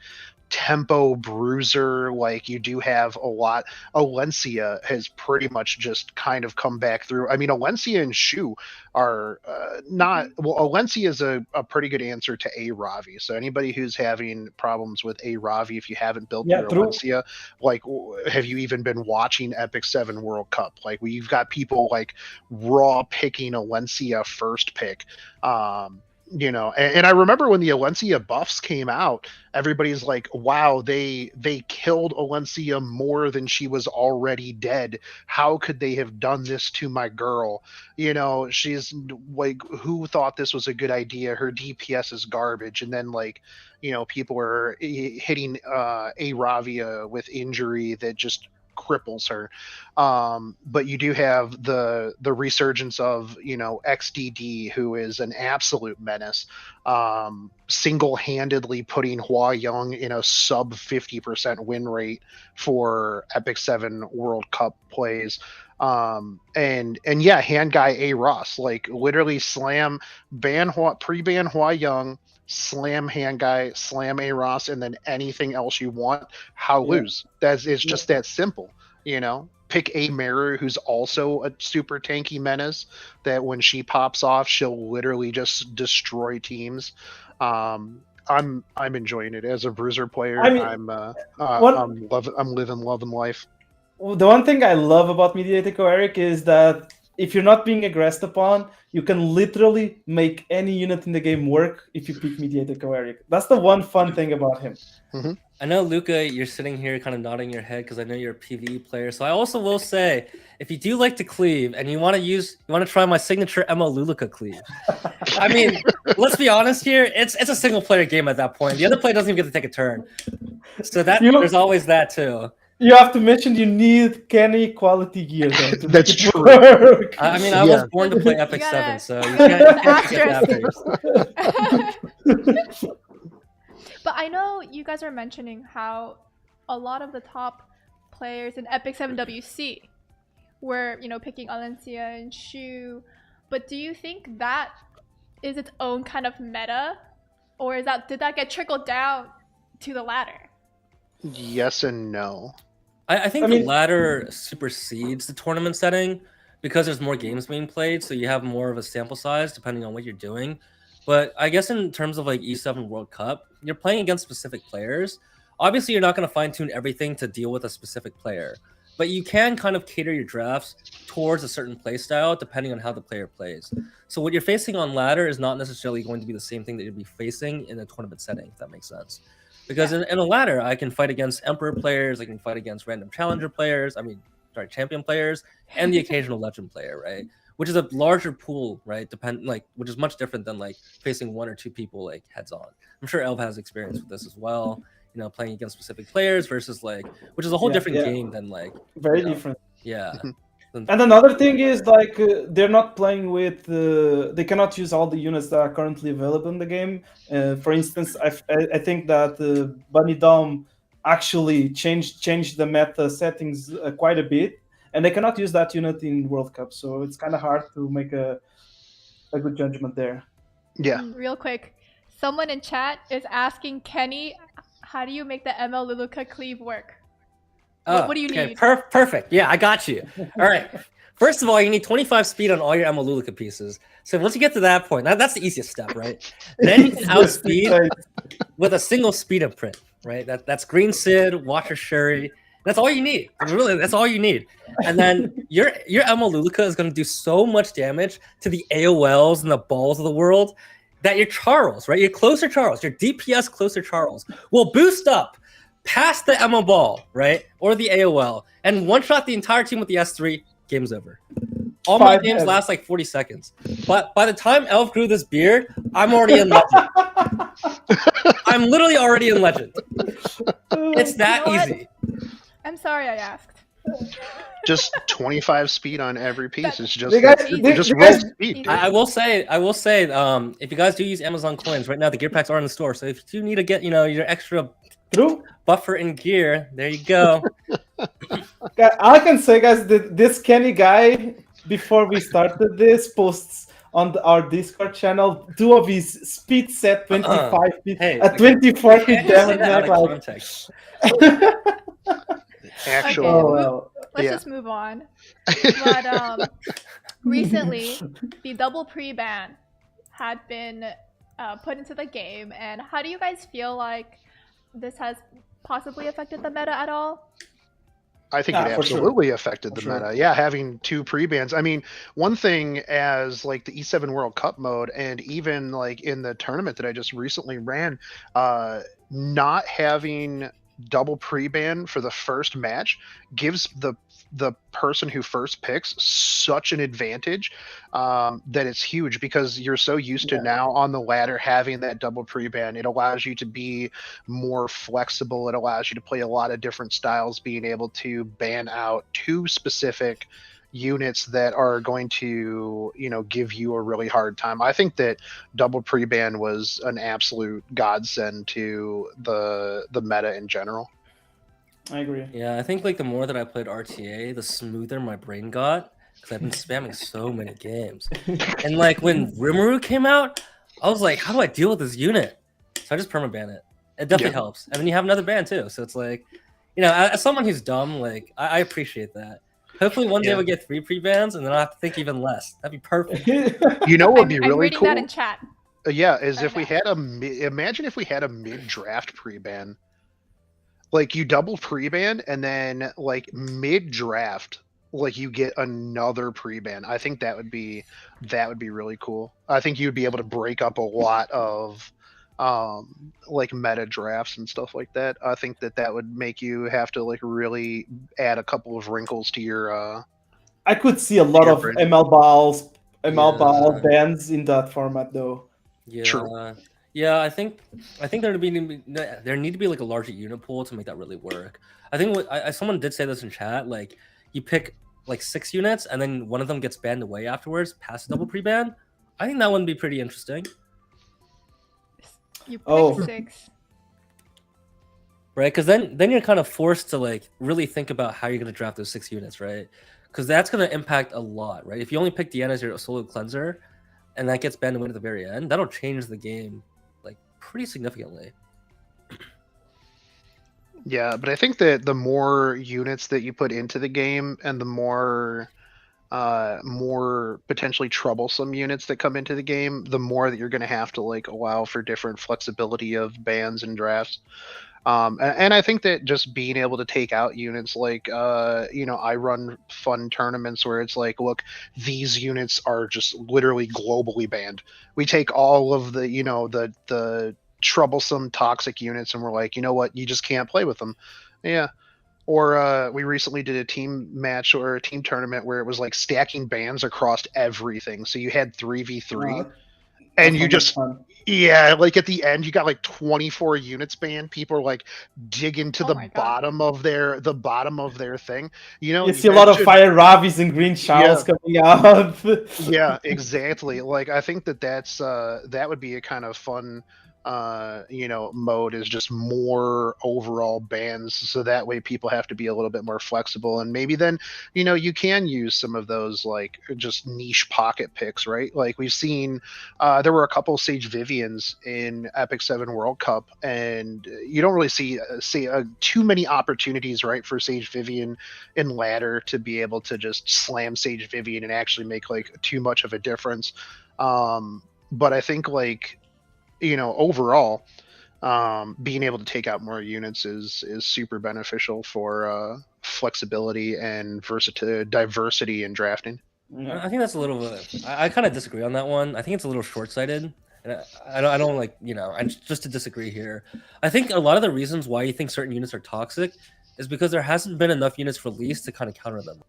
tempo bruiser. Like, you do have a lot. Alencia has pretty much just kind of come back through. I mean, Alencia and Shu are not well. Alencia is a pretty good answer to a Ravi. So anybody who's having problems with a Ravi, if you haven't built your Alencia, like, have you even been watching Epic 7 World Cup? Like, we've got people like raw picking Alencia first pick. And I remember when the Alencia buffs came out, everybo's like, wow, they killed Alencia more than she was already dead. How could they have done this to my girl? She's like, who thought this was a good idea? Her DPS is garbage. And then, like, people are hitting a Ravia with injury that just cripples her. But you do have the resurgence of XDD, who is an absolute menace, single-handedly putting Hua Young in a sub 50% win rate for Epic 7 World Cup plays. And yeah, hand guy A Ross, like, literally slam pre-ban Hua Young, slam hand guy, slam a Ross, and then anything else you want, how lose. It's just that simple. Pick a Meru, who's also a super tanky menace, that when she pops off, she'll literally just destroy teams. I'm enjoying it as a bruiser player. I mean, I'm living life. Well, the one thing I love about Mediator Eric is that if you're not being aggressed upon, you can literally make any unit in the game work if you pick Mediator Eric. That's the one fun thing about him. Mm-hmm. I know, Luka, you're sitting here kind of nodding your head because I know you're a PvE player. So I also will say, if you do like to cleave and you want to try my signature Emma Luluka cleave. I mean, let's be honest here. It's a single player game at that point. The other player doesn't even get to take a turn. So there's always that too. You have to mention you need Kenny quality gear though. That's true. Work. I mean, I was born to play Epic 7, so you can't get that. But I know you guys are mentioning how a lot of the top players in Epic 7 WC were, picking Alencia and Shu. But do you think that is its own kind of meta, or did that get trickled down to the ladder? Yes and no. I think the ladder supersedes the tournament setting because there's more games being played, so you have more of a sample size depending on what you're doing. But I guess in terms of like E7 World Cup, you're playing against specific players. Obviously, you're not going to fine-tune everything to deal with a specific player, but you can kind of cater your drafts towards a certain play style depending on how the player plays. So what you're facing on ladder is not necessarily going to be the same thing that you'll be facing in a tournament setting, if that makes sense. Because in a ladder, I can fight against Emperor players, I can fight against random Challenger players, champion players, and the occasional Legend player, right? Which is a larger pool, right? Which is much different than like facing one or two people like heads on. I'm sure Elv has experience with this as well. Playing against specific players versus which is a whole different game than very different. Yeah. And another thing is they're not playing with. They cannot use all the units that are currently available in the game. For instance, I think that Bunny Dom actually changed the meta settings quite a bit. And they cannot use that unit in World Cup, so it's kind of hard to make a good judgment there. Yeah. Real quick, someone in chat is asking Kenny, how do you make the ML Luluka cleave work? What do you need? Perfect. Yeah, I got you. All right. First of all, you need 25 speed on all your ML Luluka pieces. So once you get to that point, that's the easiest step, right? Then you can outspeed with a single speed imprint, right? That's Green Sid, Watcher Shuri. That's all you need. Really, that's all you need. And then your ML Luluka is going to do so much damage to the AOLs and the balls of the world that your Charles, right? Your closer Charles, your DPS closer Charles will boost up past the ML ball, right? Or the AOL, and one-shot the entire team with the S3, game's over. all my 5 games heavy. last like 40 seconds. But by the time Elf grew this beard, I'm already in Legend. I'm literally already in Legend. It's that You know what? easy. I'm sorry I asked. Just 25 speed on every piece. It's just You guys, Easy. just you roll guys, speed, dude. I will say, if you guys do use Amazon coins right now, the gear packs are in the store. So if you do need to get, your extra true. buffer in gear, there you go. All I can say, guys, this Kenny guy, before we started this, posts on our Discord channel 2 of his speed set 25 feet Hey, at 24 you feet can't just say damage. that out Like, of context. Actually, Okay, let's yeah. just move on. But recently, the double pre-ban had been put into the game, and how do you guys feel like this has possibly affected the meta at all? I think Yeah, it for sure. absolutely affected the For sure. meta. Yeah, having 2 pre-bans. I mean, one thing as like the E7 World Cup mode, and even like in the tournament that I just recently ran, not having double pre-ban for the first match gives the person who first picks such an advantage that it's huge, because you're so used to now on the ladder having that double pre-ban. It allows you to be more flexible. It allows you to play a lot of different styles, being able to ban out 2 specific units that are going to give you a really hard time. I think that double pre-ban was an absolute godsend to the meta in general. I agree. Yeah, I think like the more that I played RTA, the smoother my brain got, because I've been spamming so many games. And like when Rimuru came out, I was like, how do I deal with this unit? So I just permaban it. It definitely helps. And then you have another ban too. So it's like, as someone who's dumb, like I appreciate that. Hopefully one day we'll get 3 pre-bans and then I'll have to think even less. That'd be perfect. You know what would be I'm really reading cool? that in chat. Yeah, is right if we now. had imagine if we had a mid-draft pre-ban. Like you double pre-ban and then like mid-draft, like you get another pre-ban. I think that would be really cool. I think you'd be able to break up a lot of like meta drafts and stuff like that. I think that would make you have to like really add a couple of wrinkles to your I could see a lot of brain. ML balls Yeah. bans in that format, though. Yeah. True. Yeah, I think there need to be like a larger unit pool to make that really work. I think someone did say this in chat, like you pick like 6 units and then one of them gets banned away afterwards, past double pre-ban. I think that would be pretty interesting. You pick Oh. 6. Right, because then you're kind of forced to like really think about how you're going to draft those 6 units, right? Because that's going to impact a lot, right? If you only pick Deanna as your solo cleanser and that gets banned away at the very end, that'll change the game like pretty significantly. Yeah, but I think that the more units that you put into the game and the more potentially troublesome units that come into the game, the more that you're going to have to like allow for different flexibility of bans and drafts. And I think that just being able to take out units like, I run fun tournaments where it's like, look, these units are just literally globally banned. We take all of the, the troublesome toxic units and we're like, you know what, you just can't play with them. Yeah. Or we recently did a team match or a team tournament where it was like stacking bans across everything. So you had 3v3 and you just... Fun. Yeah, like at the end, you got like 24 units banned. People are like digging to the my God. bottom of their thing. You see a lot of fire Ravis and green showers coming out. Yeah, exactly. Like I think that's that would be a kind of fun mode, is just more overall bans, so that way people have to be a little bit more flexible, and maybe then you can use some of those like just niche pocket picks, right? Like we've seen there were a couple Sage Vivians in Epic 7 World Cup, and you don't really see too many opportunities, right, for Sage Vivian in ladder to be able to just slam Sage Vivian and actually make like too much of a difference. But I think like overall, being able to take out more units is super beneficial for flexibility and diversity in drafting. I think that's a little bit. I kind of disagree on that one. I think it's a little short-sighted. And I don't like, just to disagree here. I think a lot of the reasons why you think certain units are toxic is because there hasn't been enough units released to kind of counter them.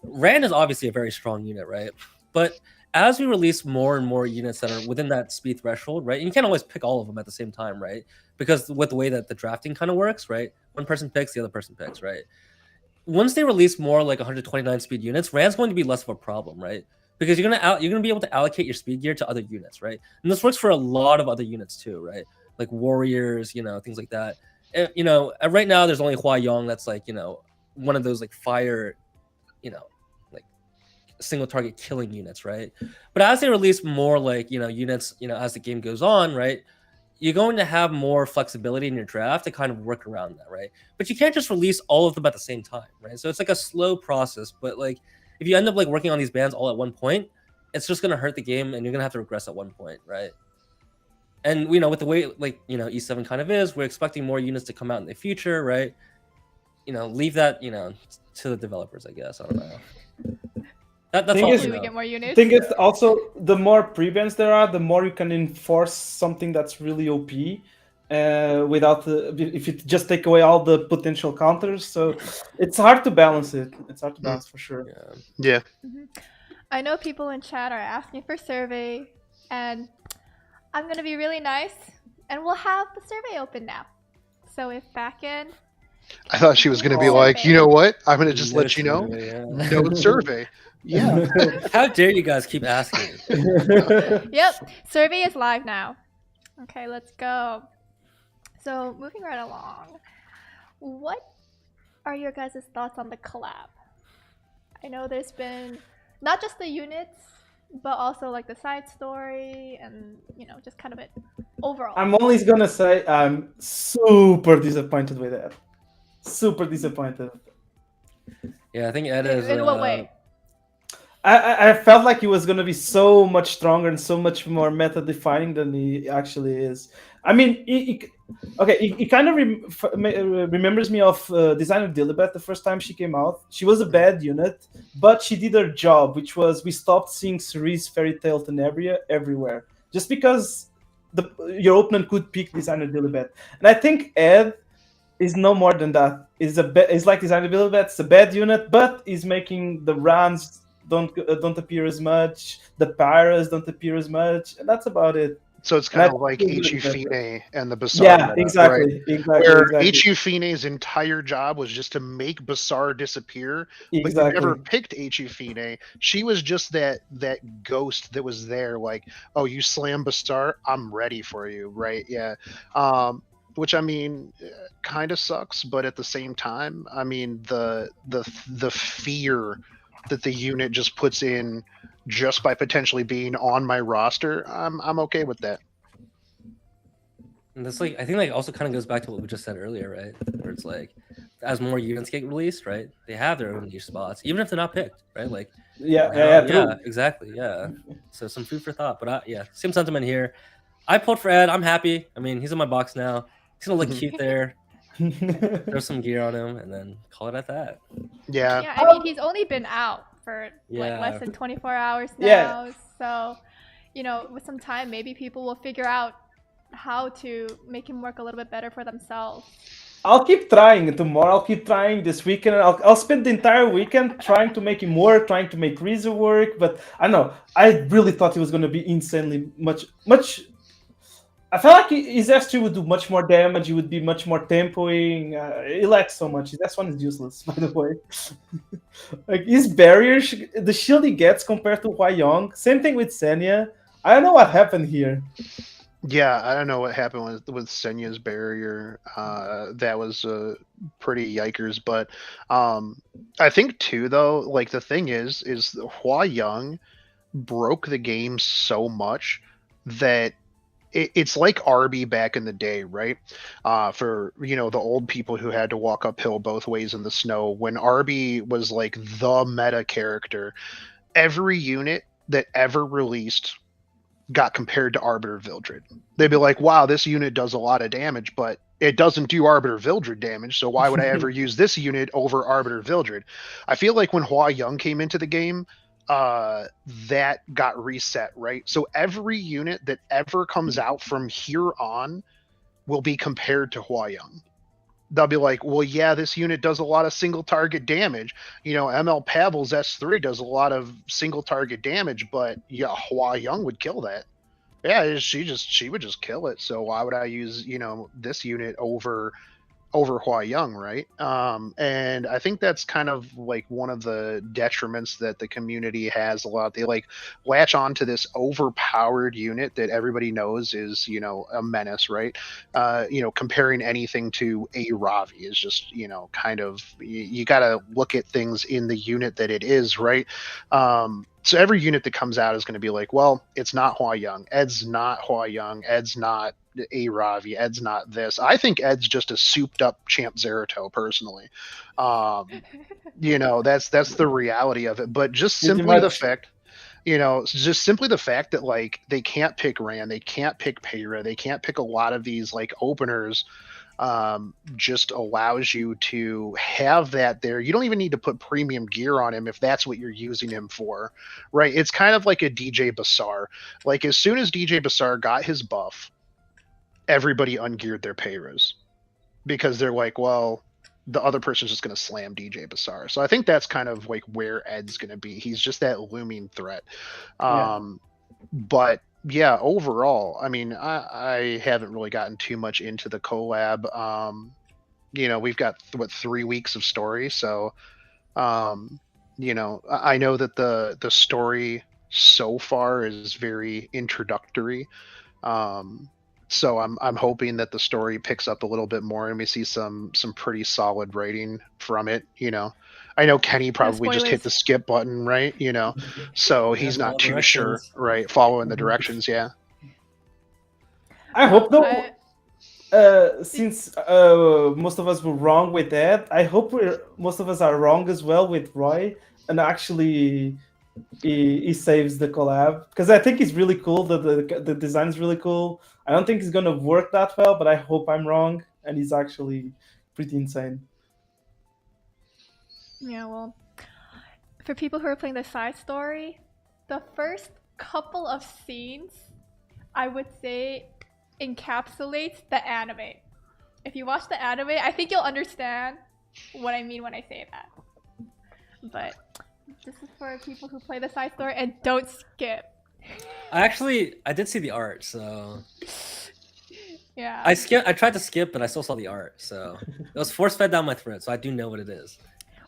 Rand is obviously a very strong unit, right? But as we release more and more units that are within that speed threshold, right? And you can't always pick all of them at the same time, right? Because with the way that the drafting kind of works, right? One person picks, the other person picks, right? Once they release more like 129 speed units, Rand's going to be less of a problem, right? Because you're gonna be able to allocate your speed gear to other units, right? And this works for a lot of other units too, right? Like warriors, things like that. And, right now there's only Hua Yong that's like, one of those like fire, like single target killing units, right? But as they release more like units, as the game goes on, right? You're going to have more flexibility in your draft to kind of work around that, right? But you can't just release all of them at the same time, right? So it's like a slow process, but like if you end up like working on these bands all at one point, it's just gonna hurt the game and you're gonna have to regress at one point, right? And with the way like E7 kind of is, we're expecting more units to come out in the future, right? Leave that to the developers, I guess. I don't know. That's all. Hopefully we get more units. Thing is also the more pre-bans there are, the more you can enforce something that's really OP. Without if you just take away all the potential counters, so it's hard to balance it. It's hard to balance for sure. Yeah. I know people in chat are asking for survey, and I'm gonna be really nice, and we'll have the survey open now. So if backend, I thought she was gonna be like, you know what? I'm gonna just let you know. No survey. Yeah. How dare you guys keep asking? Yep, survey is live now. Okay, let's go. So moving right along, what are your guys' thoughts on the collab? I know there's been not just the units, but also like the side story and just kind of it overall. I'm only gonna say I'm super disappointed with that. Super disappointed. Yeah, I think Ed is. In what way? I felt like he was gonna be so much stronger and so much more meta defining than he actually is. I mean, he kind of remembers me of Designer Dilibet the first time she came out. She was a bad unit, but she did her job, which was we stopped seeing Cerise, Fairy Tail, Tenebria everywhere. Just because your opponent could pick Designer Dilibet. And I think Ed is no more than that. Is like Designer Dilibet, it's a bad unit, but he's making the runs don't appear as much, the Pyras don't appear as much, and that's about it. So it's kind of like H.U. Fine and the Bassar. Yeah, meta, exactly. Right? Exactly. Where exactly. H.U. Fine's entire job was just to make Bassar disappear, but Exactly. you never picked H.U. Fine. She was just that ghost that was there, like, oh, you slam Bassar, I'm ready for you, right? Yeah. Which I mean, kind of sucks, but at the same time, I mean, the fear that the unit just puts in just by potentially being on my roster, I'm okay with that. And that's like, I think like also kind of goes back to what we just said earlier, right? Where it's like, as more units get released, right? They have their own niche spots, even if they're not picked, right? Like, yeah, exactly, yeah. So some food for thought, but same sentiment here. I pulled for Ed. I'm happy. I mean, he's in my box now. He's gonna look cute there. Throw some gear on him and then call it at that. Yeah. Yeah, I mean, he's only been out for like less than 24 hours now. So, with some time, maybe people will figure out how to make him work a little bit better for themselves. I'll keep trying tomorrow. I'll keep trying this weekend. I'll spend the entire weekend trying to make him work, trying to make Riza work. But I don't know. I really thought he was going to be insanely much. I felt like his S3 would do much more damage. He would be much more tempoing. He lacks so much. His S1 is useless, by the way. Like his barrier, the shield he gets compared to Hua Yong. Same thing with Senya. I don't know what happened here. Yeah, I don't know what happened with Senya's barrier. That was pretty yikers. But I think too, though, like the thing is Hua Yong broke the game so much that it's like RB back in the day, right? For the old people who had to walk uphill both ways in the snow. When RB was like the meta character, every unit that ever released got compared to Arbiter Vildred. They'd be like, wow, this unit does a lot of damage, but it doesn't do Arbiter Vildred damage, so why would I ever use this unit over Arbiter Vildred? I feel like when Hua Yong came into the game, that got reset, right? So every unit that ever comes out from here on will be compared to Hua Yong. they'll be like, well, yeah, this unit does a lot of single target damage. ML Pavel's S3 does a lot of single target damage, but yeah, Hua Young would kill that. Yeah, she would just kill it. So why would I use this unit over Hua Young, right? And I think that's kind of like one of the detriments that the community has a lot. They like latch on to this overpowered unit that everybody knows is, a menace, right? Comparing anything to a Ravi is just, kind of, you got to look at things in the unit that it is, right? So every unit that comes out is going to be like, well, it's not Hua Young. Ed's not Hua Young. Ed's not a Ravi. Ed's not this. I think Ed's just a souped up Champ Zerato, personally. That's the reality of it. But just simply the fact, that like they can't pick Rand, they can't pick Peyra, they can't pick a lot of these like openers. Just allows you to have that there. You don't even need to put premium gear on him if that's what you're using him for, right? It's kind of like a DJ Bassar. Like as soon as DJ Bassar got his buff, everybody ungeared their Peyras because they're like, well, the other person's just going to slam DJ Bassar. So I think that's kind of like where Ed's going to be. He's just that looming threat. But yeah, overall, I mean, I haven't really gotten too much into the collab. We've got 3 weeks of story, so I know that the story so far is very introductory. So I'm hoping that the story picks up a little bit more and we see some pretty solid writing from it. I know Kenny probably just hit the skip button, right? So he's not too sure, right? Following the directions, yeah. I hope though, since most of us were wrong with that, I hope most of us are wrong as well with Roy, and actually he saves the collab, because I think he's really cool. The design is really cool. I don't think it's gonna work that well, but I hope I'm wrong, and he's actually pretty insane. Yeah, well, for people who are playing the side story, the first couple of scenes, I would say, encapsulates the anime. If you watch the anime, I think you'll understand what I mean when I say that. But this is for people who play the side story and don't skip. I did see the art, so yeah. I tried to skip, but I still saw the art, so it was force fed down my throat. So I do know what it is.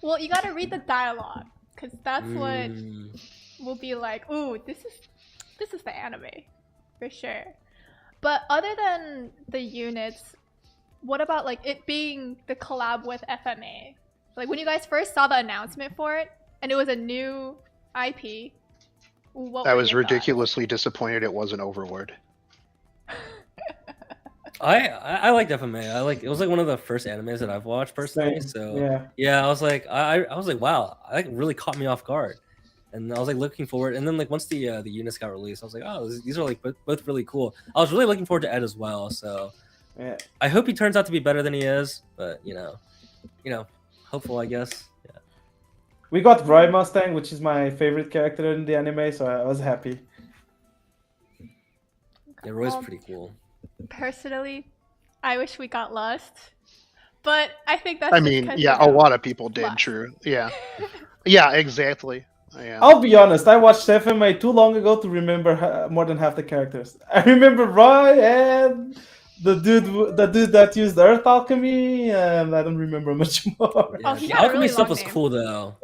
Well, you gotta read the dialogue, because that's what will be like, ooh, this is the anime, for sure. But other than the units, what about like it being the collab with FMA? Like when you guys first saw the announcement for it, and it was a new IP, I was ridiculously disappointed it wasn't Overlord. I liked FMA. It was like one of the first animes that I've watched personally. So yeah, I was like, I was like, wow, it really caught me off guard, and I was like looking forward. And then like once the units got released, I was like, oh, these are like both really cool. I was really looking forward to Ed as well. So yeah, I hope he turns out to be better than he is. But hopeful, I guess. Yeah. We got Roy Mustang, which is my favorite character in the anime, so I was happy. Yeah, Roy's pretty cool. Personally, I wish we got Lust, but I think that's. I mean, yeah, a lot of people did. Lust. True. Yeah. Yeah. Exactly. Yeah. I'll be honest. I watched FMA too long ago to remember more than half the characters. I remember Roy and the dude that used Earth Alchemy, and I don't remember much more. Yeah, the alchemy stuff was cool though.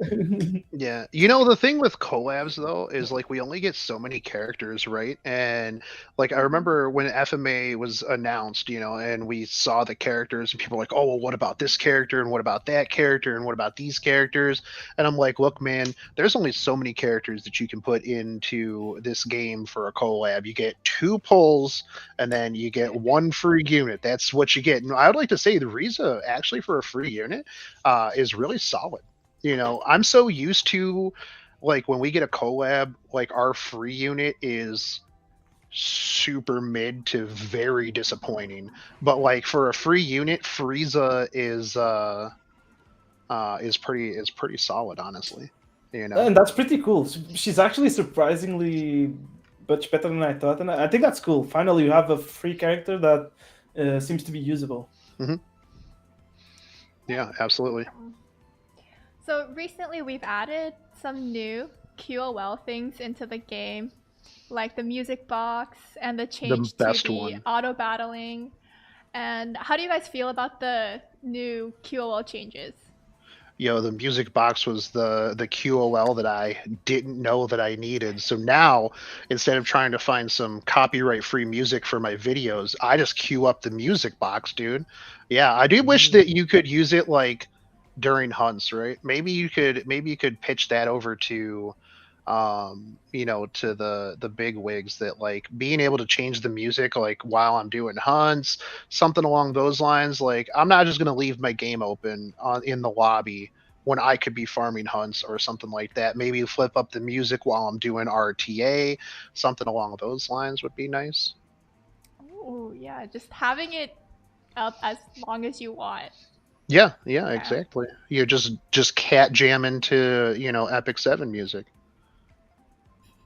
Yeah, the thing with collabs though is like we only get so many characters, right? And like I remember when FMA was announced, and we saw the characters, and people were like, "Oh, well, what about this character? And what about that character? And what about these characters?" And I'm like, "Look, man, there's only so many characters that you can put into this game for a collab. You get 2 pulls, and then you get 1 free unit. That's what you get." And I would like to say the Riza actually for a free unit is really solid. I'm so used to like when we get a collab, like our free unit is super mid to very disappointing. But like for a free unit, Frieza is pretty solid, honestly. And that's pretty cool. She's actually surprisingly much better than I thought, and I think that's cool. Finally, you have a free character that seems to be usable. Mm-hmm. Yeah, absolutely. So recently we've added some new QOL things into the game, like the music box and the The change to best the one. auto battling. And how do you guys feel about the new QOL changes? The music box was the QOL that I didn't know that I needed. So now, instead of trying to find some copyright free music for my videos, I just queue up the music box, dude. Yeah, I do wish that you could use it like during hunts, right? Maybe you could pitch that over to to the big wigs, that like being able to change the music like while I'm doing hunts, something along those lines. Like, I'm not just going to leave my game open in the lobby when I could be farming hunts or something like that. Maybe flip up the music while I'm doing RTA, something along those lines would be nice. Oh yeah, just having it up as long as you want. Yeah, Yeah. exactly. You just cat jam into Epic 7 music.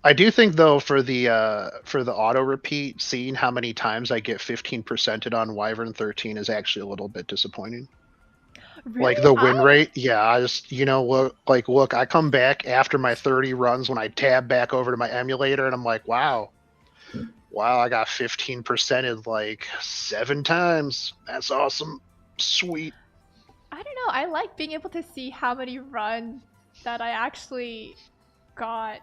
I do think though, for the auto repeat, seeing how many times I get 15%ed on Wyvern 13 is actually a little bit disappointing. Like Really? the win rate, yeah. I just look, I come back after my 30 runs when I tab back over to my emulator and I'm like, wow, I got 15%ed like 7 times. That's awesome. Sweet. I don't know. I like being able to see how many runs that I actually got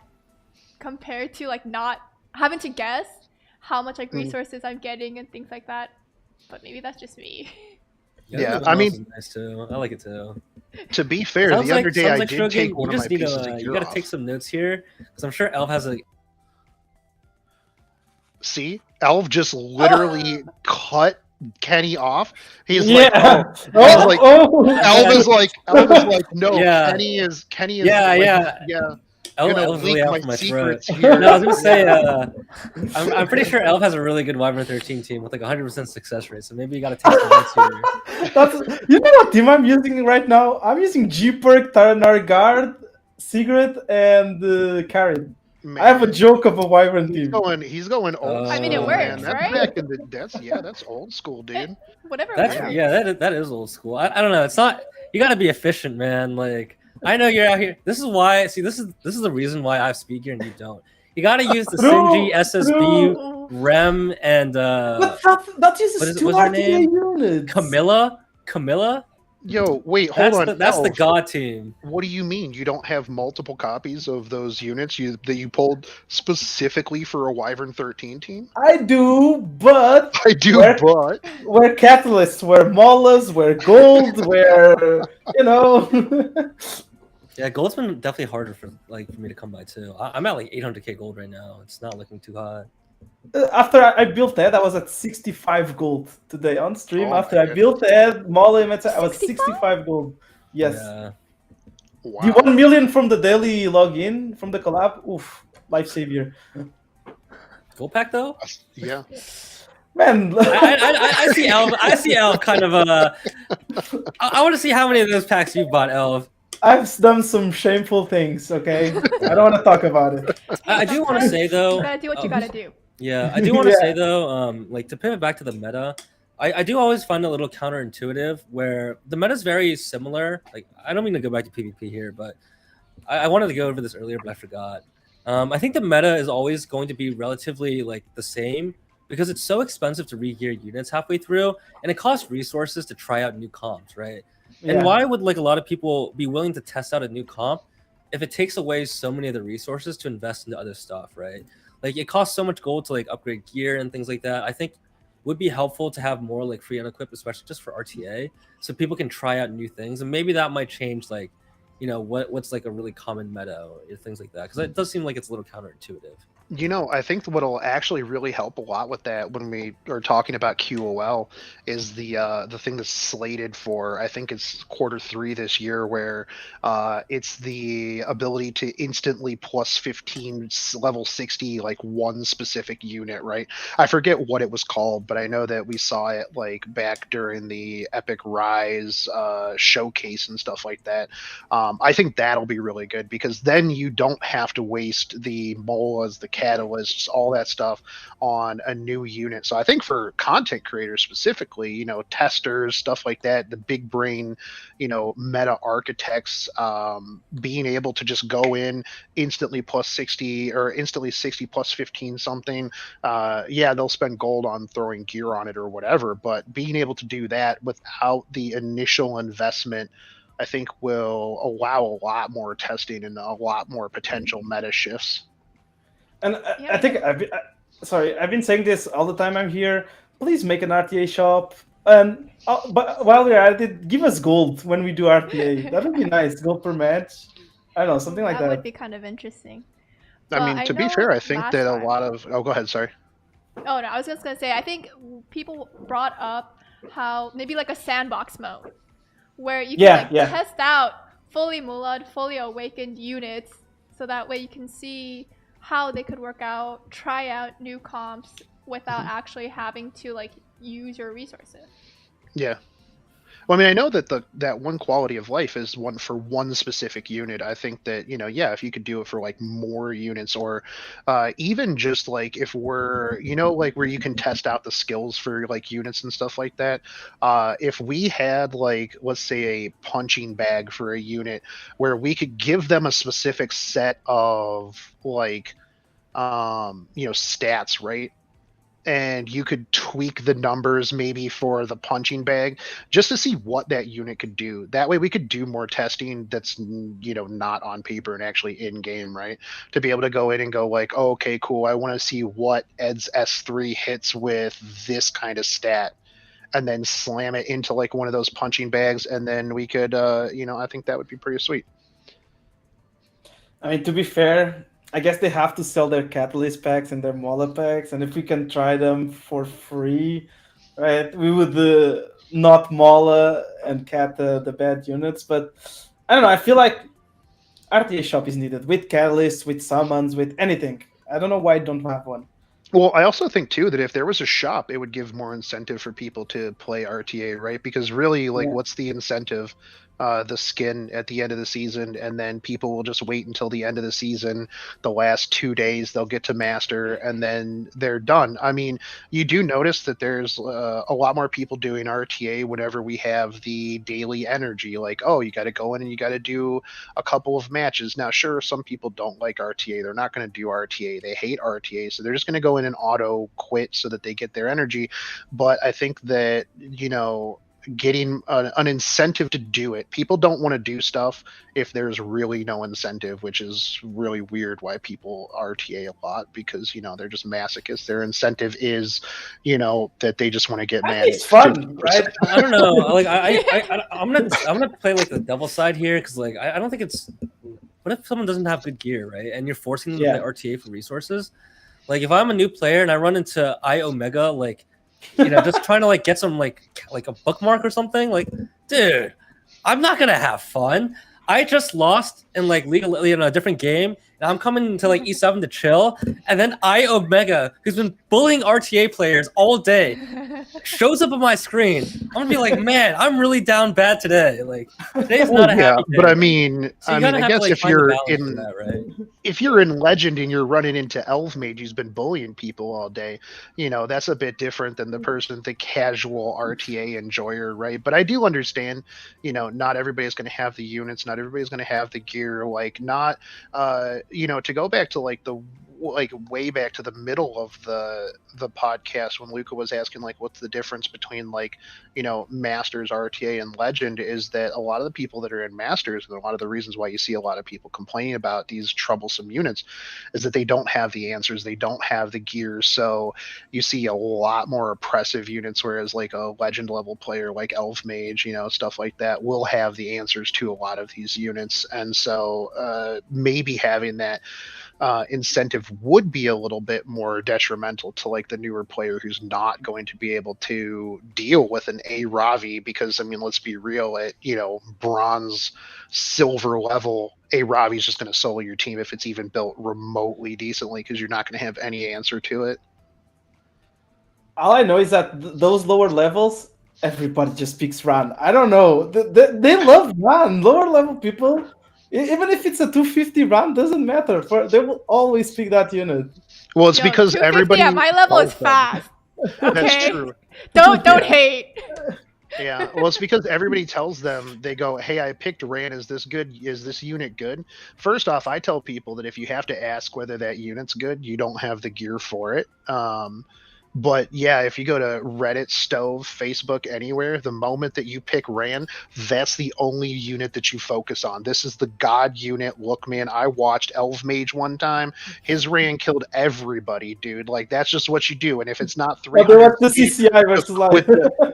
compared to like not having to guess how much like resources I'm getting and things like that. But maybe that's just me. Yeah, the I balance mean, is nice too. I like it too. to be fair, the other day Sounds I like did Shogun. take one You of my just need pieces of to. You gear got to off. take some notes here because I'm sure Elf has a. See, Elv just literally cut Kenny off. He's Yeah. like, oh, Oh, he's like, oh. Elv is like, no, Yeah. Kenny is Yeah, like, yeah. yeah, Elf, gonna Elf's leak really out my for my throat. secrets here. No, I was gonna say, Yeah. I'm pretty sure Elf has a really good Wyvern 13 team with like 100% success rate. So maybe you got to take some notes here. That's you know what team I'm using right now? I'm using G-Perk, Taranar Guard, Sigrid, and Karin. I have a Man, joke of a Wyvern team. he's going old I mean, it school, man. works, That's right? back in the that's old school, dude. Whatever That's works. yeah, that is old school. I don't know. It's not. You got to be efficient, man. Like I know you're out here. This is why. See, this is the reason why I have speed gear and you don't. You got to use the True, Sinji, SSB, True. Rem, and But that uses two what's her RTA name? units. Camilla. Yo, wait, hold on. That's the Elf, god team. what do you mean you don't have multiple copies of those units that you pulled specifically for a Wyvern 13 team? I do, but I do, Where- but we're catalysts, we're mollas, we're gold, we're Yeah, gold's been definitely harder for me to come by too. I'm at like 800k gold right now. It's not looking too hot. After I built that, I was at 65 gold today on stream. Oh After my I built that, Molly, I was 65? 65 gold. Yes. Yeah. wow. The 1 million from the daily login from the collab, oof, life savior. Gold pack though? Yeah. Man, I see Elv. I see Elv kind of I want to see how many of those packs you bought, Elv. I've done some shameful things, okay? I don't want to talk about it. I do want to say though. You gotta do what you gotta do. Yeah, I do want to Yeah. say though, like to pivot back to the meta, I do always find it a little counterintuitive where the meta is very similar. Like I don't mean to go back to PvP here, but I wanted to go over this earlier, but I forgot. I think the meta is always going to be relatively like the same because it's so expensive to re-gear units halfway through, and it costs resources to try out new comps, right? And Yeah. why would like a lot of people be willing to test out a new comp if it takes away so many of the resources to invest into other stuff, right? Like it costs so much gold to like upgrade gear and things like that. I think would be helpful to have more like free unequipped, especially just for RTA, so people can try out new things, and maybe that might change like, what's like a really common meta or things like that, because it does seem like it's a little counterintuitive. I think what'll actually really help a lot with that when we are talking about QOL is the thing that's slated for, I think it's Q3 this year, where it's the ability to instantly plus 15 level 60 like one specific unit, right? I forget what it was called, but I know that we saw it like back during the Epic Rise showcase and stuff like that. I think that'll be really good because then you don't have to waste the molas, the catalysts, all that stuff on a new unit. So I think for content creators specifically, testers, stuff like that, the big brain, meta architects, being able to just go in instantly plus 60 or instantly 60 plus 15 something. Yeah, they'll spend gold on throwing gear on it or whatever, but being able to do that without the initial investment, I think will allow a lot more testing and a lot more potential meta shifts. And I think I've been saying this all the time I'm here. Please make an RTA shop. And but while we're at it, give us gold when we do RTA. That would be nice. Gold per match. I don't know, something like that. That would be kind of interesting. I mean, to be fair, I think that a lot of... Oh, go ahead, sorry. Oh, no, I was just going to say, I think people brought up how maybe like a sandbox mode where you can test out fully Mulad, fully awakened units, so that way you can see how they could work out, try out new comps without actually having to like use your resources. Yeah. Well, I mean, I know that that one quality of life is one for one specific unit. I think that, if you could do it for like more units, or even just like if we're, like where you can test out the skills for like units and stuff like that. If we had like, let's say a punching bag for a unit where we could give them a specific set of like, stats, right? And you could tweak the numbers maybe for the punching bag just to see what that unit could do. That way we could do more testing that's, not on paper and actually in game, right? To be able to go in and go like, oh, okay, cool. I want to see what Ed's S3 hits with this kind of stat, and then slam it into like one of those punching bags. And then we could, I think that would be pretty sweet. I mean, to be fair, I guess they have to sell their Catalyst packs and their Mola packs, and if we can try them for free, right, we would not Mola and Cat the bad units. But I don't know, I feel like RTA shop is needed with Catalyst, with summons, with anything. I don't know why I don't have one. Well, I also think too that if there was a shop, it would give more incentive for people to play RTA, right? Because really, like, what's the incentive? The skin at the end of the season, and then people will just wait until the end of the season. The last 2 days they'll get to master, and then they're done. I mean, you do notice that there's a lot more people doing RTA whenever we have the daily energy. Like, oh, you got to go in and you got to do a couple of matches. Now, sure, some people don't like RTA. They're not going to do RTA. They hate RTA, so they're just going to go in and auto quit so that they get their energy. But I think that, getting an incentive to do it. People don't want to do stuff if there's really no incentive, which is really weird why people RTA a lot, because, they're just masochists. Their incentive is, that they just want to get mad. It's fun, right? I don't know. Like I'm gonna play like the devil side here, because like I don't think it's. What if someone doesn't have good gear, right? And you're forcing them to play RTA for resources? Like if I'm a new player and I run into Omega, like, just trying to like get some like a bookmark or something, like, dude, I'm not gonna have fun. I just lost in like legally in a different game, and I'm coming into like E7 to chill, and then Omega, who's been bullying RTA players all day, shows up on my screen. I'm gonna be like, man, I'm really down bad today. Like today's not a happy day. But I mean, So I guess if you're in that, right? If you're in Legend and you're running into Elvemage who's been bullying people all day, that's a bit different than the casual RTA enjoyer, right? But I do understand, not everybody's going to have the units, not everybody's going to have the gear, like not, to go back to like the way back to the middle of the podcast when Luka was asking like what's the difference between like Masters, RTA, and Legend, is that a lot of the people that are in Masters, and a lot of the reasons why you see a lot of people complaining about these troublesome units, is that they don't have the answers, they don't have the gear. So you see a lot more oppressive units, whereas like a Legend level player like Elvemage, stuff like that, will have the answers to a lot of these units. And so maybe having that incentive would be a little bit more detrimental to like the newer player who's not going to be able to deal with an A Ravi, because I mean, let's be real, at bronze, silver level, A Ravi is just going to solo your team if it's even built remotely decently, because you're not going to have any answer to it. All I know is that those lower levels, everybody just picks Ran. I don't know. They love Ran. Lower level people, Even if it's a 250 run, doesn't matter. They will always pick that unit. Well, it's Yo, because 250 everybody at my level is tells them. fast. That's Okay, true. don't hate. Yeah, well, it's because everybody tells them, they go, hey, I picked Ran, is this good? Is this unit good? First off, I tell people that if you have to ask whether that unit's good, you don't have the gear for it. But yeah, if you go to Reddit, Stove, Facebook, anywhere, the moment that you pick Ran, that's the only unit that you focus on. This is the god unit. Look, man, I watched Elvemage one time. His Ran killed everybody, dude. Like, that's just what you do. And if it's not 300 What's the speed, CCI versus life?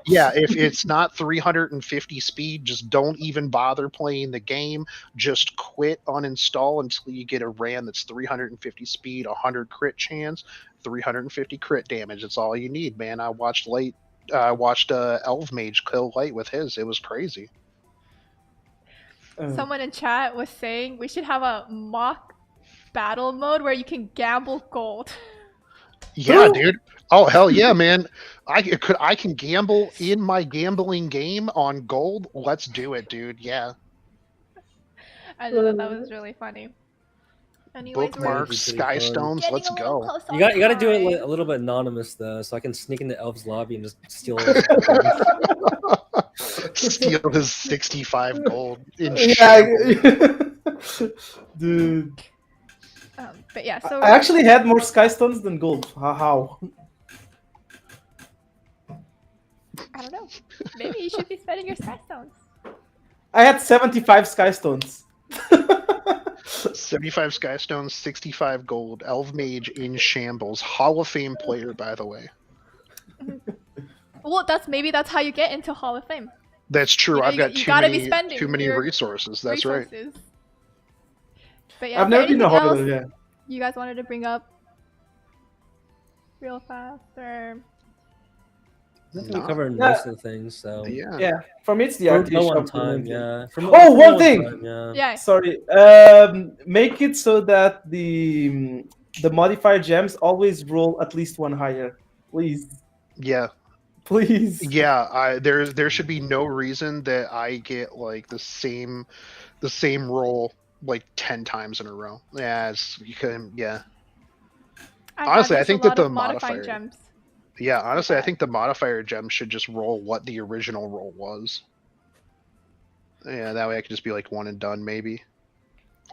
yeah, if it's not 350 speed, just don't even bother playing the game. Just quit, uninstall until you get a Ran that's 350 speed, 100 crit chance, 350 crit damage. That's all you need, man. I watched Elvemage kill Light with his. It was crazy. Someone in chat was saying we should have a mock battle mode where you can gamble gold. Yeah, dude. Oh hell yeah, man! I can gamble in my gambling game on gold. Let's do it, dude. Yeah. I thought that was really funny. Anyways, Bookmarks, That'd be pretty fun. Skystones. Let's go. You got to do it a little bit anonymous though, so I can sneak into Elf's lobby and just steal. Steal his 65 gold in Yeah, dude. But yeah, so I actually had more Skystones than gold. How? I don't know. Maybe you should be spending your sky stones. I had 75 Skystones. 75 Skystones, 65 gold. Elvemage in shambles. Hall of Fame player, by the way. Well, maybe that's how you get into Hall of Fame. That's true. You know, I've got too many your resources. That's right. But yeah, I've never been a Hall of anything Fame. else you guys wanted to bring up real fast, or I think we covered most of the things. So Yeah, for me it's the we're arcade low on shop. time. Yeah. Oh, one thing. yeah. Sorry. Make it so that the modifier gems always roll at least one higher, please. Yeah. Please. Yeah. There should be no reason that I get like the same roll like 10 times in a row. Yeah. Yeah. Honestly, I think that the modifier gems. Yeah, honestly, I think the modifier gem should just roll what the original roll was. Yeah, that way I could just be like one and done, maybe.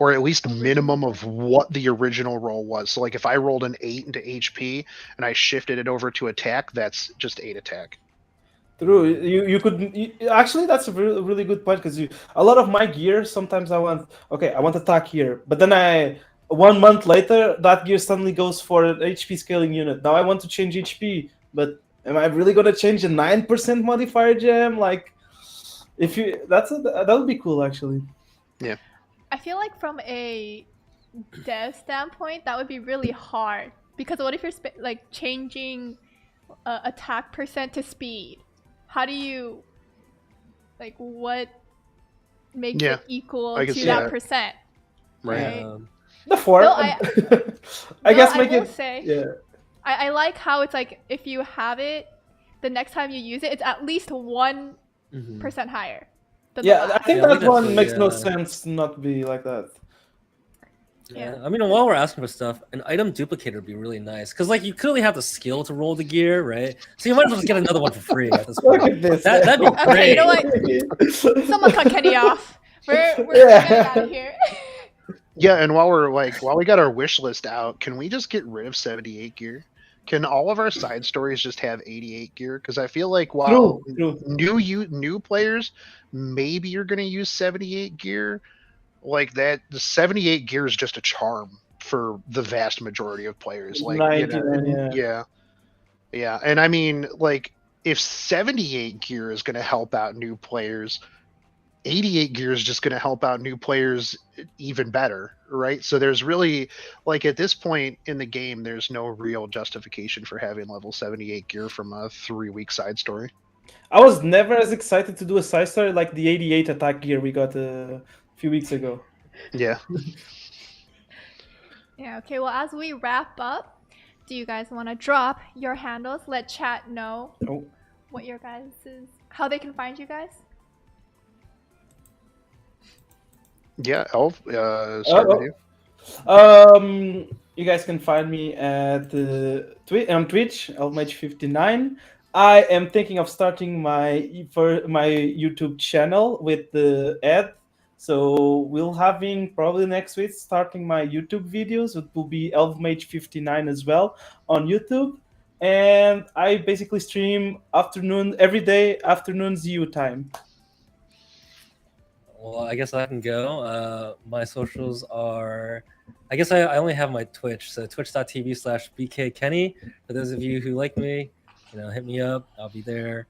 Or at least a minimum of what the original roll was. So like if I rolled an 8 into HP and I shifted it over to attack, that's just 8 attack. True. You could actually, that's a really good point, because a lot of my gear, sometimes I want attack here, but then 1 month later that gear suddenly goes for an HP scaling unit. Now I want to change HP, but am I really gonna change a 9% modifier gem? Like, that would be cool actually. Yeah. I feel like from a dev standpoint, that would be really hard, because what if you're like changing attack percent to speed? How do you, like, what makes it equal to that percent? Right. The 4. No, I guess make I will it. say, Yeah. I like how it's like if you have it, the next time you use it, it's at least 1% higher. Yeah, I think that one makes no yeah. sense to not be like that. Yeah, I mean, while we're asking for stuff, an item duplicator would be really nice, because like you clearly have the skill to roll the gear, right? So you might as well just get another one for free at this point. Look at this. That'd be great. Okay, you know what? Someone cut Kenny off. We're getting out of here. Yeah, and while we got our wish list out, can we just get rid of 78 gear? Can all of our side stories just have 88 gear? Because I feel like while True. new players, maybe you're gonna use 78 gear. Like that, the 78 gear is just a charm for the vast majority of players. Like, 99, yeah, and I mean, like, if 78 gear is gonna help out new players, 88 gear is just going to help out new players even better, right? So there's really, like, at this point in the game, there's no real justification for having level 78 gear from a 3-week side story. I was never as excited to do a side story like the 88 attack gear we got a few weeks ago. Yeah. Yeah, okay, well, as we wrap up, do you guys want to drop your handles? Let chat know what your guys' how they can find you guys. Yeah, Elf, start Oh, with you. You guys can find me at on Twitch, Elvemage59. I am thinking of starting my YouTube channel with the ad. So we'll having probably next week starting my YouTube videos. It will be Elvemage59 as well on YouTube. And I basically stream every day, afternoons EU time. Well, I guess I can go. My socials are, I guess I only have my Twitch, so twitch.tv/bkkenny. For those of you who like me, hit me up. I'll be there.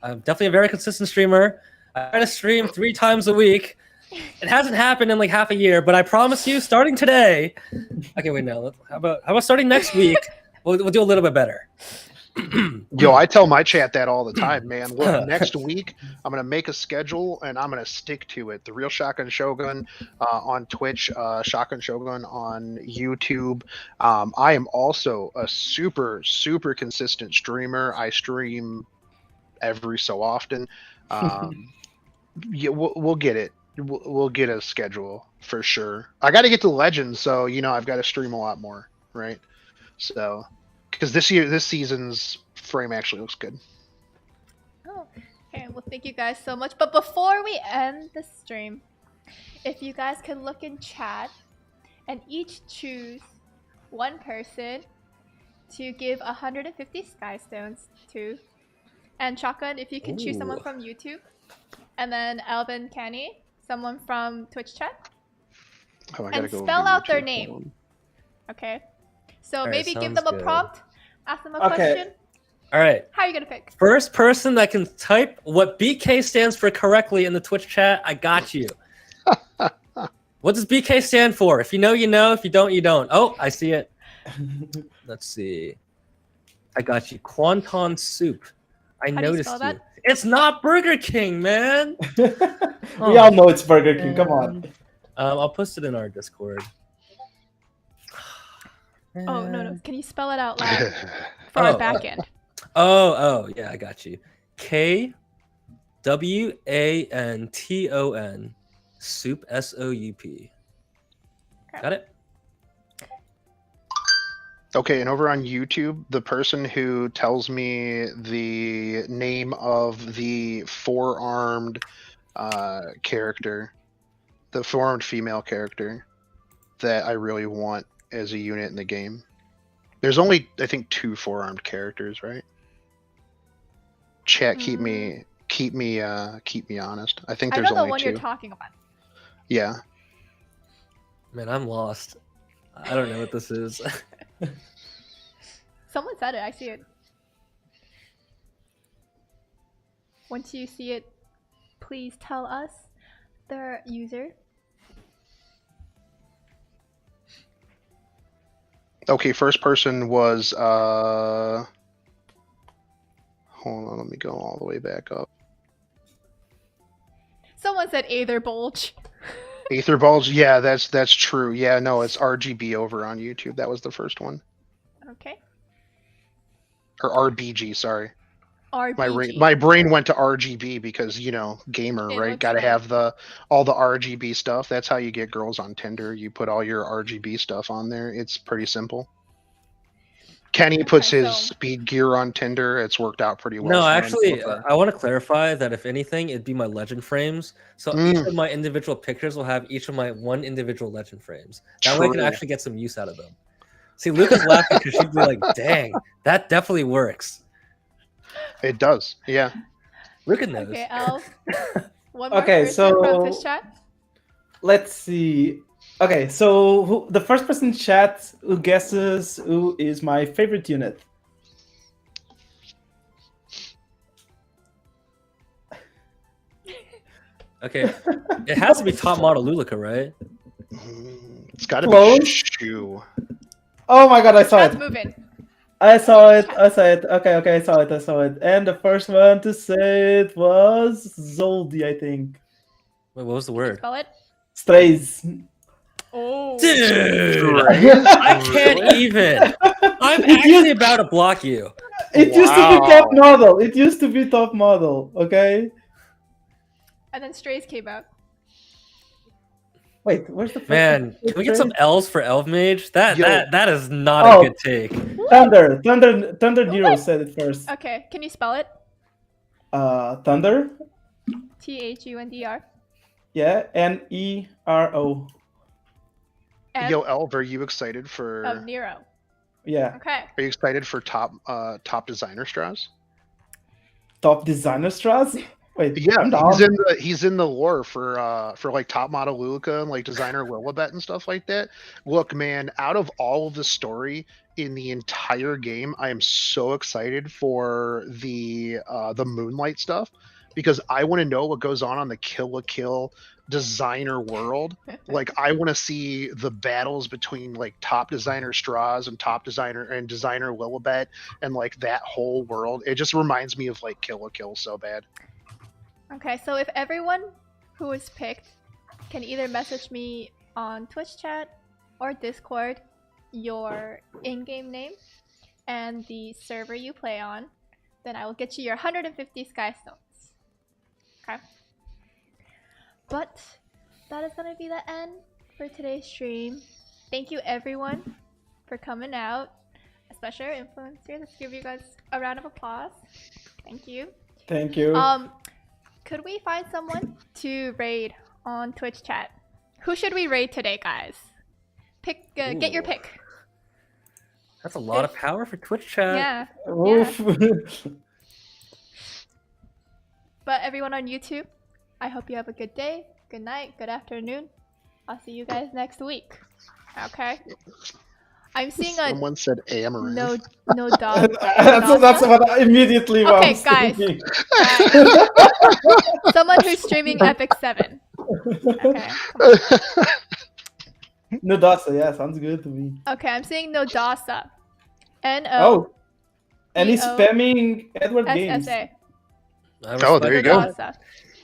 I'm definitely a very consistent streamer. I try to stream 3 times a week. It hasn't happened in like half a year, but I promise you, starting today. Okay, wait, no. How about starting next week? We'll do a little bit better. Yo, I tell my chat that all the time, man. Look, next week I'm gonna make a schedule and I'm gonna stick to it. The Real Shotgun Shogun on Twitch, Shotgun Shogun on YouTube. I am also a super consistent streamer. I stream every so often. Yeah, we'll get it. We'll get a schedule for sure. I got to get to Legends, so I've got to stream a lot more, right? So. Because this season's frame actually looks good. Oh, okay. Well, thank you guys so much. But before we end the stream, if you guys could look in chat and each choose one person to give 150 Sky Stones to, and Shotgun, if you can choose someone from YouTube, and then Alvin Canny, someone from Twitch chat, and spell out their name. Okay. So maybe give them a prompt, ask them a question. All right. How are you gonna pick? First person that can type what BK stands for correctly in the Twitch chat, I got you. What does BK stand for? If you know, you know. If you don't, you don't. Oh, I see it. Let's see. I got you. Quanton soup. I noticed you. That? It's not Burger King, man. We all know it's Burger King. Come on. I'll post it in our Discord. Oh, no. Can you spell it out loud for our back end? Oh, yeah, I got you. KWANTON. Soup, SOUP. Okay. Got it? Okay, and over on YouTube, the person who tells me the name of the four-armed character, the four-armed female character that I really want as a unit in the game. There's only, I think, 2 four-armed characters, right? Chat, keep me honest. I think there's only 2. I know the one you're talking about. Yeah. Man, I'm lost. I don't know what this is. Someone said it. I see it. Once you see it, please tell us their user. Okay, first person was hold on, let me go all the way back up. Someone said Aether Bulge. Aether Bulge, yeah, that's true. Yeah, no, it's RGB over on YouTube. That was the first one. Okay. Or RBG, sorry. RBG. My brain went to RGB because gamer, right? Got to have all the RGB stuff. That's how you get girls on Tinder. You put all your RGB stuff on there. It's pretty simple. Kenny puts his speed gear on Tinder. It's worked out pretty well. No, actually, I want to clarify that if anything, it'd be my legend frames. So each of my individual pictures will have each of my one individual legend frames. That way I can actually get some use out of them. See, Luka's laughing because she'd be like, dang, that definitely works. It does, yeah. Luka knows. Okay, Elf. One more person from this chat. Let's see. Okay, so the first person in chat who guesses who is my favorite unit? Okay, it has to be top model Luka, right? It's got to be Shu. Oh my god, I saw it. Moving. I saw it. Okay, I saw it. And the first one to say it was Zoldi, I think. Wait, what was the word? Spell it? Strays. Oh. Dude, I can't even. I'm actually about to block you. It used to be top model. It used to be top model, okay? And then Strays came out. Wait, where's the Man, can we get some L's for Elvemage? That Yo. that is not Oh. a good take. Thunder Nero said it first. Okay, can you spell it? Thunder. THUNDR. Yeah, NERO. Yo, Elv, are you excited for? Of Nero. Yeah, Okay. Are you excited for top designer straws? top designer straws. Wait, Yeah, I'm down. he's in the lore for like top model Luka and like designer Lilibet and stuff like that. Look, man, out of all of the story in the entire game, I am so excited for the Moonlight stuff because I want to know what goes on the Kill la Kill designer world. Like I want to see the battles between like top designer Straws and top designer Lilibet and like that whole world. It just reminds me of like Kill la Kill so bad. Okay, so if everyone who is picked can either message me on Twitch chat or Discord your in-game name and the server you play on, then I will get you your 150 Sky Stones. Okay? But that is going to be the end for today's stream. Thank you everyone for coming out, especially our influencers. Let's give you guys a round of applause. Thank you. Thank you. Could we find someone to raid on Twitch chat? Who should we raid today, guys? Pick. Get your pick. That's a lot of power for Twitch chat. Yeah. Oof. But everyone on YouTube, I hope you have a good day, good night, good afternoon. I'll see you guys next week. Okay. I'm seeing Someone said Amaranth. no dog. That's what I immediately Okay, was guys. thinking. Someone who's streaming Epic 7. Okay. Come on. Nodasa, yeah, sounds good to me. Okay, I'm seeing Nodasa. Oh, and he's N-O spamming Edward Games. SSA. Oh, there you go. Nodasa.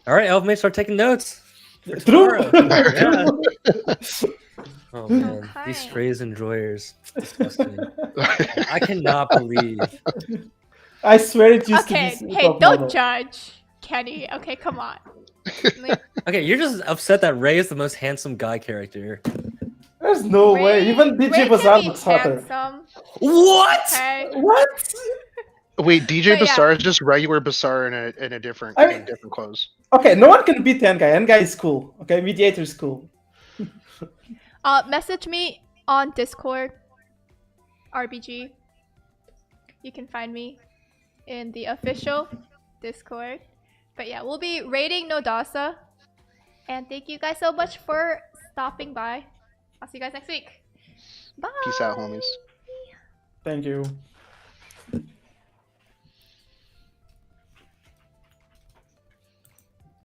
All right, Elvemage, start taking notes. for True. tomorrow. Yeah. Oh man, Okay. these strays and drawers. Disgusting. I cannot believe. I swear it used Okay, to be. hey, don't judge, Kenny. Okay, come on. Like, Okay, you're just upset that Ray is the most handsome guy character. There's no way. Even Ray DJ can Bazaar be looks hotter. handsome, What? okay? What? Wait, DJ But yeah. Bazaar is just regular Bazaar in a different in different clothes. Okay, no one can beat N-Guy. N-Guy is cool. Okay, Mediator is cool. Message me on Discord, RBG. You can find me in the official Discord. But yeah, we'll be raiding Nodasa. And thank you guys so much for stopping by. I'll see you guys next week. Bye. Peace out, homies. Thank you.